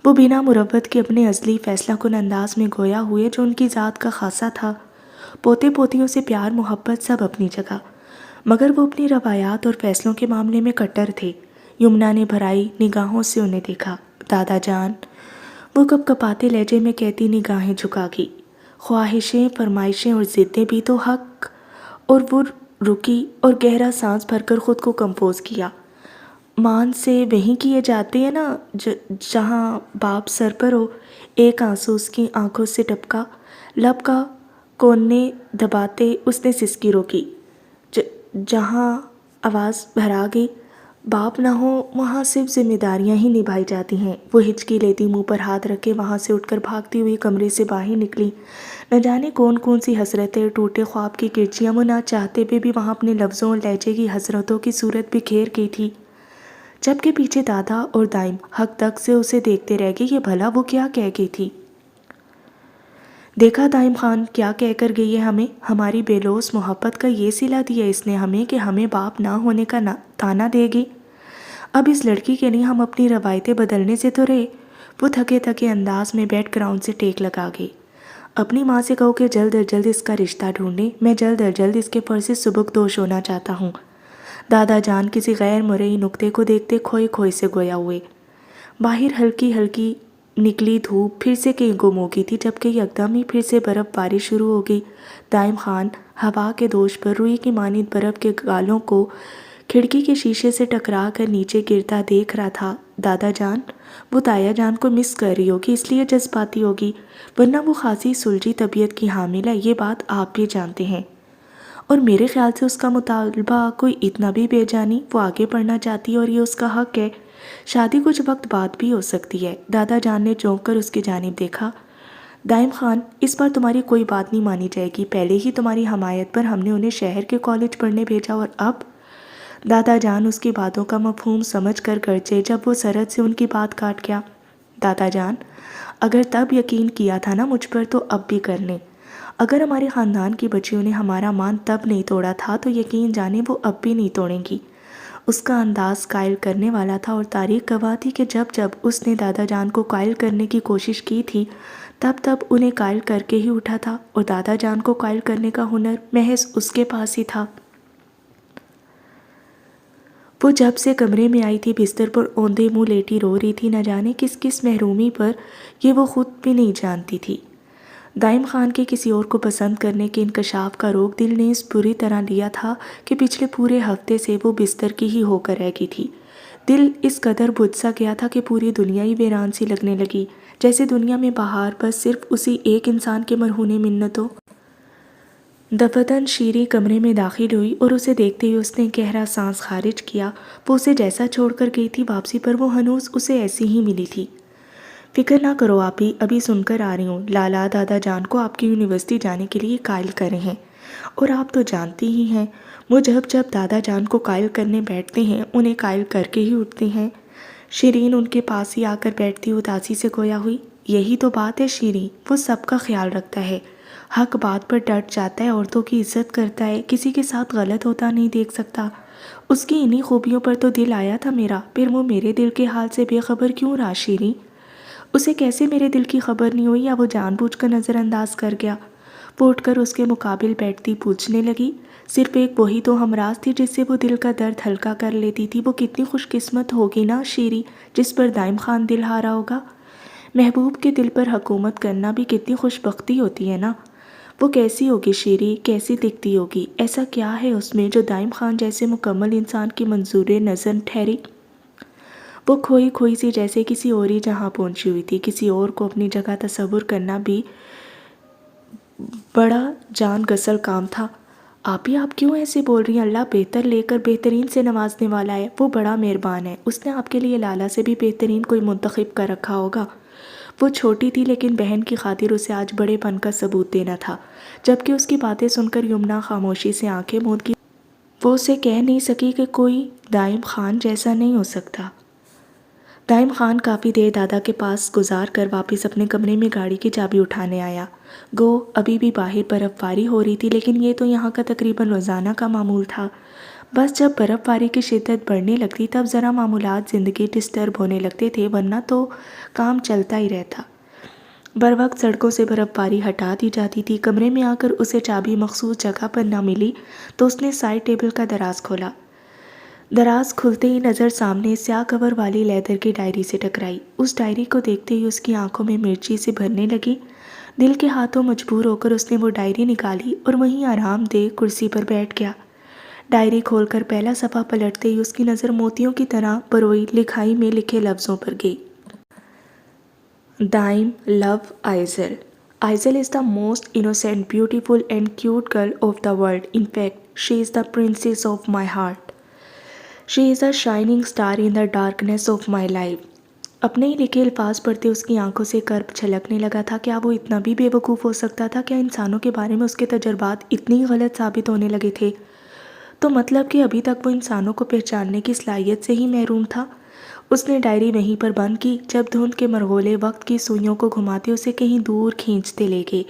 وہ بنا مروت کے اپنے ازلی فیصلہ کن انداز میں گویا ہوئے، جو ان کی ذات کا خاصہ تھا۔ پوتے پوتیوں سے پیار محبت سب اپنی جگہ، مگر وہ اپنی روایات اور فیصلوں کے معاملے میں کٹر تھے۔ یمنا نے بھرائی نگاہوں سے انہیں دیکھا۔ دادا جان، وہ کپ کپاتے لہجے میں کہتی نگاہیں جھکا گئی، خواہشیں، فرمائشیں اور ضدیں بھی تو حق۔ اور وہ رکی اور گہرا سانس بھر کر خود کو کمپوز کیا۔ مان سے وہیں کیے جاتے ہیں نا جہاں باپ سر پر ہو۔ ایک آنسو اس کی آنکھوں سے ٹپکا، لب کا کونے دباتے اس نے سسکی روکی۔ جہاں آواز بھرا گئی، باپ نہ ہو وہاں صرف ذمہ داریاں ہی نبھائی جاتی ہیں۔ وہ ہچکی لیتی منہ پر ہاتھ رکھ کے وہاں سے اٹھ کر بھاگتی ہوئی کمرے سے باہر نکلی۔ نہ جانے کون سی حسرتیں، ٹوٹے خواب کی کرچیاں وہ نہ چاہتے بھی وہاں اپنے لفظوں اور لہجے کی حسرتوں کی صورت بکھیر گئی تھی، جبکہ پیچھے دادا اور دائم حق تک سے اسے دیکھتے رہ گئے۔ یہ بھلا وہ کیا کہہ گئی تھی؟ دیکھا دائم خان کیا کہہ کر گئی ہے ہمیں؟ ہماری بے لوث محبت کا یہ صلہ دیا اس نے ہمیں کہ ہمیں باپ نہ ہونے کا تانا دے گی۔ اب اس لڑکی کے لیے ہم اپنی روایتیں بدلنے سے تو رہے۔ وہ تھکے تھکے انداز میں بیڈ گراؤنڈ سے ٹیک لگا گئی۔ اپنی ماں سے کہو کہ جلد از جلد اس کا رشتہ ڈھونڈے، میں جلد از جلد اس کے فرض سبکدوش ہونا چاہتا ہوں۔ دادا جان کسی غیر مرئی نقطے کو دیکھتے کھوئے کھوئے سے گویا ہوئے۔ باہر ہلکی ہلکی نکلی دھوپ پھر سے کہیں گم ہو گئی تھی، جبکہ یکدم ہی پھر سے برف باری شروع ہو گئی۔ دائم خان ہوا کے دوش پر روئی کی مانند برف کے گالوں کو کھڑکی کے شیشے سے ٹکرا کر نیچے گرتا دیکھ رہا تھا۔ دادا جان، وہ تایا جان کو مس کر رہی ہوگی، اس لیے جذباتی ہوگی، ورنہ وہ خاصی سلجھی طبیعت کی حامل ہے، یہ بات آپ بھی جانتے ہیں۔ اور میرے خیال سے اس کا مطالبہ کوئی اتنا بھی بے جانی، وہ آگے پڑھنا چاہتی ہے اور یہ اس کا حق ہے۔ شادی کچھ وقت بعد بھی ہو سکتی ہے۔ دادا جان نے چونک کر اس کی جانب دیکھا۔ دائم خان، اس بار تمہاری کوئی بات نہیں مانی جائے گی۔ پہلے ہی تمہاری حمایت پر ہم نے انہیں شہر کے کالج پڑھنے بھیجا اور اب… دادا جان اس کی باتوں کا مفہوم سمجھ کر گرجے جب وہ سرحد سے ان کی بات کاٹ گیا۔ دادا جان، اگر تب یقین کیا تھا نا مجھ پر تو اب بھی کر لیں۔ اگر ہمارے خاندان کی بچیوں نے ہمارا مان تب نہیں توڑا تھا تو یقین جانے وہ اب بھی نہیں توڑیں گی۔ اس کا انداز قائل کرنے والا تھا اور تاریخ گواہ تھی کہ جب جب اس نے دادا جان کو قائل کرنے کی کوشش کی تھی تب تب انہیں قائل کر کے ہی اٹھا تھا، اور دادا جان کو قائل کرنے کا ہنر محض اس کے پاس ہی تھا۔ وہ جب سے کمرے میں آئی تھی بستر پر اوندھے منہ لیٹی رو رہی تھی، نہ جانے کس کس محرومی پر، یہ وہ خود بھی نہیں جانتی تھی۔ دائم خان کے کسی اور کو پسند کرنے کے انکشاف کا روگ دل نے اس بری طرح لیا تھا کہ پچھلے پورے ہفتے سے وہ بستر کی ہی ہو کر رہ گئی تھی۔ دل اس قدر بجھ سا گیا تھا کہ پوری دنیا ہی ویران سی لگنے لگی، جیسے دنیا میں بہار بس صرف اسی ایک انسان کے مرہون منتوں۔ دفتن شیری کمرے میں داخل ہوئی اور اسے دیکھتے ہی اس نے گہرا سانس خارج کیا۔ وہ اسے جیسا چھوڑ کر گئی تھی واپسی پر وہ ہنوز اسے ایسی ہی ملی تھی۔ فکر نہ کرو آپی، ابھی سن کر آ رہی ہوں۔ لالا دادا جان کو آپ کی یونیورسٹی جانے کے لیے قائل کر رہے ہیں، اور آپ تو جانتی ہی ہیں وہ جب جب دادا جان کو قائل کرنے بیٹھتے ہیں انہیں قائل کر کے ہی اٹھتے ہیں۔ شیرین ان کے پاس ہی آ کر بیٹھتی اداسی سے گویا ہوئی۔ یہی تو بات ہے شیرین، وہ سب کا خیال رکھتا ہے، حق بات پر ڈٹ جاتا ہے، عورتوں کی عزت کرتا ہے، کسی کے ساتھ غلط ہوتا نہیں دیکھ سکتا۔ اس کی انہی خوبیوں پر تو دل آیا تھا میرا، پھر وہ میرے دل کے حال سے بے خبر کیوں رہا شیرین؟ اسے کیسے میرے دل کی خبر نہیں ہوئی، یا وہ جان بوجھ کر نظر انداز کر گیا؟ وہ اٹھ کر اس کے مقابل بیٹھتی پوچھنے لگی۔ صرف ایک وہی تو ہمراز تھی جس سے وہ دل کا درد ہلکا کر لیتی تھی۔ وہ کتنی خوش قسمت ہوگی نا شیری جس پر دائم خان دل ہارا ہوگا۔ محبوب کے دل پر حکومت کرنا بھی کتنی خوش بختی ہوتی ہے نا۔ وہ کیسی ہوگی شیری، کیسی دکھتی ہوگی، ایسا کیا ہے اس میں جو دائم خان جیسے مکمل انسان کی منظور نظر ٹھہری؟ وہ کھوئی کھوئی سی جیسے کسی اور ہی جہاں پہنچی ہوئی تھی۔ کسی اور کو اپنی جگہ تصور کرنا بھی بڑا جان گسل کام تھا۔ آپی آپ کیوں ایسے بول رہی ہیں؟ اللہ بہتر لے کر بہترین سے نوازنے والا ہے، وہ بڑا مہربان ہے، اس نے آپ کے لیے لالا سے بھی بہترین کوئی منتخب کر رکھا ہوگا۔ وہ چھوٹی تھی لیکن بہن کی خاطر اسے آج بڑے پن کا ثبوت دینا تھا۔ جبکہ اس کی باتیں سن کر یمنا خاموشی سے آنکھیں موند گئی۔ وہ اسے کہہ نہیں سکی کہ کوئی دائم خان جیسا نہیں ہو سکتا۔ دائم خان کافی دیر دادا کے پاس گزار کر واپس اپنے کمرے میں گاڑی کی چابی اٹھانے آیا۔ گو ابھی بھی باہر برف باری ہو رہی تھی لیکن یہ تو یہاں کا تقریباً روزانہ کا معمول تھا۔ بس جب برف باری کی شدت بڑھنے لگتی تب ذرا معمولات زندگی ڈسٹرب ہونے لگتے تھے، ورنہ تو کام چلتا ہی رہتا۔ بروقت سڑکوں سے برف باری ہٹا دی جاتی تھی۔ کمرے میں آ کر اسے چابی مخصوص جگہ پر نہ ملی تو اس نے سائڈ ٹیبل کا دراز کھولا۔ دراز کھلتے ہی نظر سامنے سیاہ کور والی لیدر کی ڈائری سے ٹکرائی۔ اس ڈائری کو دیکھتے ہی اس کی آنکھوں میں مرچی سے بھرنے لگی۔ دل کے ہاتھوں مجبور ہو کر اس نے وہ ڈائری نکالی اور وہیں آرام دہ کرسی پر بیٹھ گیا۔ ڈائری کھول کر پہلا صفحہ پلٹتے ہی اس کی نظر موتیوں کی طرح پروئی لکھائی میں لکھے لفظوں پر گئی۔ دائم لو Aizal. Aisel is the most innocent, beautiful and cute girl of the world. In fact, she is the princess of my heart. She is a shining star in the darkness of my life. اپنے ہی لکھے الفاظ پڑھتے اس کی آنکھوں سے کرب چھلکنے لگا تھا۔ کیا وہ اتنا بھی بے وقوف ہو سکتا تھا؟ کیا انسانوں کے بارے میں اس کے تجربات اتنی غلط ثابت ہونے لگے تھے؟ تو مطلب کہ ابھی تک وہ انسانوں کو پہچاننے کی صلاحیت سے ہی محروم تھا۔ اس نے ڈائری وہیں پر بند کی جب دھند کے مرغولے وقت کی سوئیوں کو گھماتے اسے کہیں دور کھینچتے لے گئے۔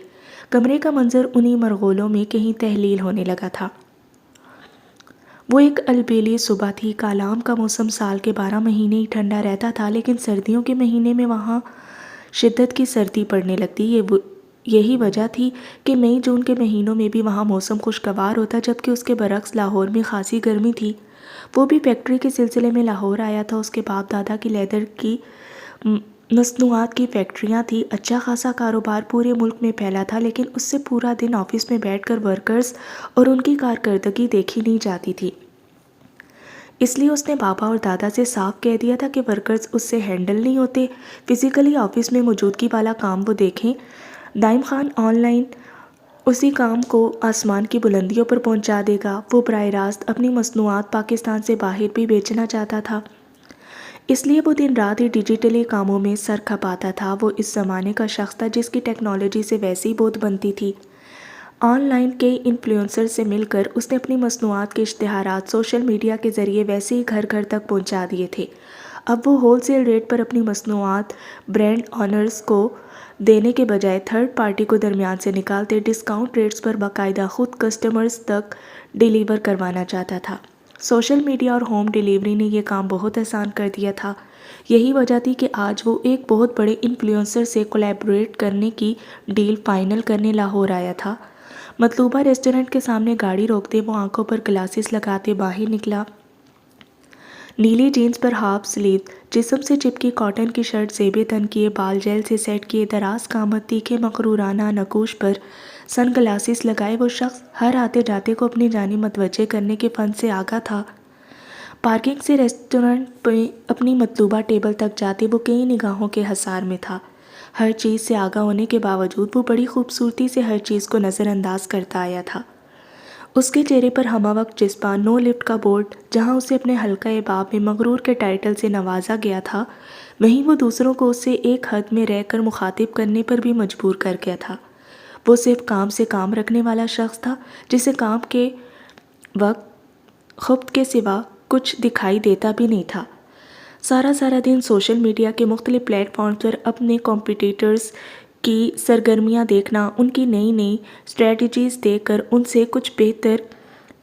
کمرے کا منظر انہی مرغولوں میں کہیں تحلیل ہونے لگا تھا۔ وہ ایک البیلی صبح تھی۔ کالام کا موسم سال کے 12 مہینے ہی ٹھنڈا رہتا تھا لیکن سردیوں کے مہینے میں وہاں شدت کی سردی پڑنے لگتی۔ یہی وجہ تھی کہ مئی جون کے مہینوں میں بھی وہاں موسم خوشگوار ہوتا، جبکہ اس کے برعکس لاہور میں خاصی گرمی تھی۔ وہ بھی فیکٹری کے سلسلے میں لاہور آیا تھا۔ اس کے باپ دادا کی لیدر کی مصنوعات کی فیکٹریاں تھیں۔ اچھا خاصا کاروبار پورے ملک میں پھیلا تھا لیکن اس سے پورا دن آفس میں بیٹھ کر ورکرز اور ان کی کارکردگی دیکھی نہیں جاتی تھی۔ اس لیے اس نے بابا اور دادا سے صاف کہہ دیا تھا کہ ورکرز اس سے ہینڈل نہیں ہوتے، فزیکلی آفس میں موجودگی والا کام وہ دیکھیں۔ دائم خان آن لائن اسی کام کو آسمان کی بلندیوں پر پہنچا دے گا۔ وہ براہ راست اپنی مصنوعات پاکستان سے باہر بھی بیچنا چاہتا تھا، اس لیے وہ دن رات ہی ڈیجیٹلی کاموں میں سر کھپاتا تھا۔ وہ اس زمانے کا شخص تھا جس کی ٹیکنالوجی سے ویسی ہی بہت بنتی تھی۔ آن لائن کے انفلوئنسر سے مل کر اس نے اپنی مصنوعات کے اشتہارات سوشل میڈیا کے ذریعے ویسے ہی گھر گھر تک پہنچا دیے تھے۔ اب وہ ہول سیل ریٹ پر اپنی مصنوعات برانڈ آنرز کو دینے کے بجائے تھرڈ پارٹی کو درمیان سے نکالتے ڈسکاؤنٹ ریٹس پر باقاعدہ خود کسٹمرز تک ڈیلیور کروانا چاہتا تھا۔ سوشل میڈیا اور ہوم ڈیلیوری نے یہ کام بہت آسان کر دیا تھا۔ یہی وجہ تھی کہ آج وہ ایک بہت بڑے انفلوئنسر سے کولیبریٹ کرنے کی ڈیل فائنل کرنے لاہور آیا تھا۔ مطلوبہ ریسٹورنٹ کے سامنے گاڑی روکتے وہ آنکھوں پر گلاسز لگاتے باہر نکلا۔ نیلی جینز پر ہاف سلیو، جسم سے چپکی کاٹن کی شرٹ زیب تن کیے، بال جیل سے سیٹ کیے، دراز قامت تیکھے مغرورانہ نقوش پر سن گلاسز لگائے وہ شخص ہر آتے جاتے کو اپنی جانب متوجہ کرنے کے فن سے آگاہ تھا۔ پارکنگ سے ریسٹورنٹ میں اپنی مطلوبہ ٹیبل تک جاتے وہ کئی نگاہوں کے حصار میں تھا۔ ہر چیز سے آگاہ ہونے کے باوجود وہ بڑی خوبصورتی سے ہر چیز کو نظر انداز کرتا آیا تھا۔ اس کے چہرے پر ہمہ وقت چسپاں نو لفٹ کا بورڈ جہاں اسے اپنے حلقہ باب میں مغرور کے ٹائٹل سے نوازا گیا تھا، وہیں وہ دوسروں کو اس سے ایک حد میں رہ کر مخاطب کرنے پر بھی مجبور کر گیا تھا۔ وہ صرف کام سے کام رکھنے والا شخص تھا جسے کام کے وقت خبط کے سوا کچھ دکھائی دیتا بھی نہیں تھا۔ سارا دن سوشل میڈیا کے مختلف پلیٹ فارمز پر اپنے کمپیٹیٹرز کی سرگرمیاں دیکھنا، ان کی نئی اسٹریٹجیز دیکھ کر ان سے کچھ بہتر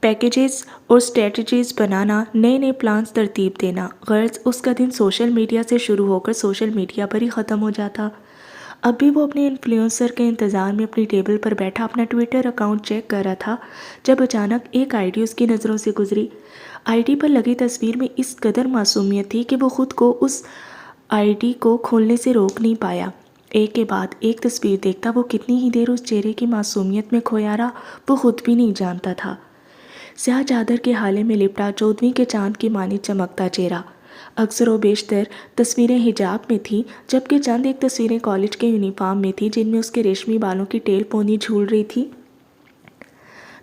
پیکیجز اور اسٹریٹجیز بنانا، نئے پلانز ترتیب دینا۔ غرض اس کا دن سوشل میڈیا سے شروع ہو کر سوشل میڈیا پر ہی ختم ہو جاتا۔ اب بھی وہ اپنے انفلوئنسر کے انتظار میں اپنی ٹیبل پر بیٹھا اپنا ٹویٹر اکاؤنٹ چیک کر رہا تھا جب اچانک ایک آئی ڈی اس کی نظروں سے گزری۔ آئی ڈی پر لگی تصویر میں اس قدر معصومیت تھی کہ وہ خود کو اس آئی ڈی کو کھولنے سے روک نہیں پایا۔ ایک کے بعد ایک تصویر دیکھتا وہ کتنی ہی دیر اس چہرے کی معصومیت میں کھویا رہا وہ خود بھی نہیں جانتا تھا۔ سیاہ چادر کے حالے میں لپٹا 14ویں کے چاند کی مانند چمکتا چہرہ۔ اکثر و بیشتر تصویریں حجاب میں تھیں، جبکہ چند ایک تصویریں کالج کے یونیفارم میں تھیں جن میں اس کے ریشمی بالوں کی ٹیل پونی جھول رہی تھی۔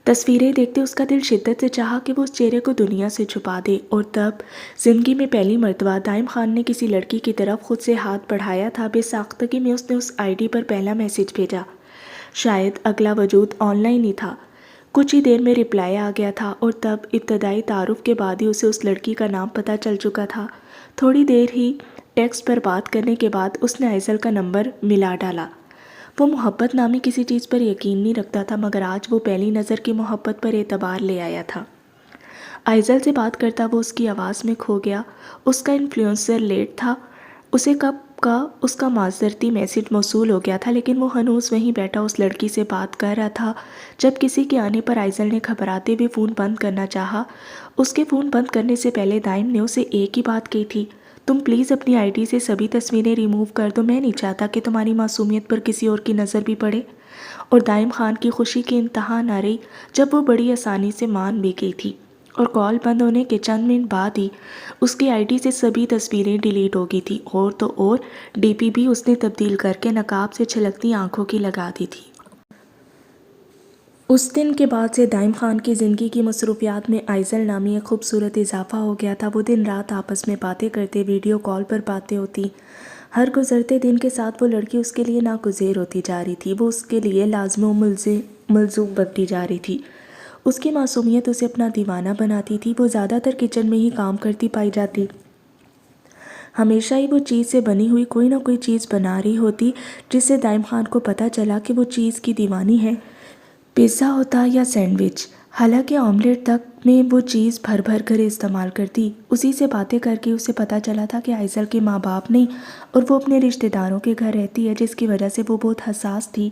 تصویریں دیکھتے اس کا دل شدت سے چاہا کہ وہ اس چہرے کو دنیا سے چھپا دے، اور تب زندگی میں پہلی مرتبہ دائم خان نے کسی لڑکی کی طرف خود سے ہاتھ بڑھایا تھا۔ بے ساختگی میں اس نے اس آئی ڈی پر پہلا میسج بھیجا۔ شاید اگلا وجود آن لائن ہی تھا۔ کچھ ہی دیر میں رپلائی آ گیا تھا، اور تب ابتدائی تعارف کے بعد ہی اسے اس لڑکی کا نام پتہ چل چکا تھا۔ تھوڑی دیر ہی ٹیکسٹ پر بات کرنے کے بعد اس نے آئزل کا نمبر ملا ڈالا۔ وہ محبت نامی کسی چیز پر یقین نہیں رکھتا تھا، مگر آج وہ پہلی نظر کی محبت پر اعتبار لے آیا تھا۔ آئزل سے بات کرتا وہ اس کی آواز میں کھو گیا۔ اس کا انفلوئنسر لیٹ تھا، اسے کب کا اس کا معذرتی میسج موصول ہو گیا تھا، لیکن وہ ہنوز وہیں بیٹھا اس لڑکی سے بات کر رہا تھا۔ جب کسی کے آنے پر آئزل نے گھبراتے ہوئے فون بند کرنا چاہا، اس کے فون بند کرنے سے پہلے دائم نے اسے ایک ہی بات کہی تھی: تم پلیز اپنی آئی ڈی سے سبھی تصویریں ریموو کر دو، میں نہیں چاہتا کہ تمہاری معصومیت پر کسی اور کی نظر بھی پڑے۔ اور دائم خان کی خوشی کی انتہا نہ رہی جب وہ بڑی آسانی سے مان بھی گئی تھی، اور کال بند ہونے کے چند منٹ بعد ہی اس کی آئی ڈی سے سبھی تصویریں ڈیلیٹ ہو گئی تھی، اور تو اور ڈی پی بھی اس نے تبدیل کر کے نقاب سے چھلکتی آنکھوں کی لگا دی تھی۔ اس دن کے بعد سے دائم خان کی زندگی کی مصروفیات میں آئزل نامی ایک خوبصورت اضافہ ہو گیا تھا۔ وہ دن رات آپس میں باتیں کرتے، ویڈیو کال پر باتیں ہوتی۔ ہر گزرتے دن کے ساتھ وہ لڑکی اس کے لیے ناگزیر ہوتی جا رہی تھی، وہ اس کے لیے لازم و ملزوم بنتی جا رہی تھی۔ اس کی معصومیت اسے اپنا دیوانہ بناتی تھی۔ وہ زیادہ تر کچن میں ہی کام کرتی پائی جاتی، ہمیشہ ہی وہ چیز سے بنی ہوئی کوئی نہ کوئی چیز بنا رہی ہوتی، جس سے دائم خان کو پتہ چلا کہ وہ چیز کی دیوانی ہے۔ پیزا ہوتا یا سینڈوچ، حالانکہ آملیٹ تک میں وہ چیز بھر بھر کر استعمال کرتی۔ اسی سے باتیں کر کے اسے پتہ چلا تھا کہ آئزل کے ماں باپ نہیں، اور وہ اپنے رشتہ داروں کے گھر رہتی ہے، جس کی وجہ سے وہ بہت حساس تھی،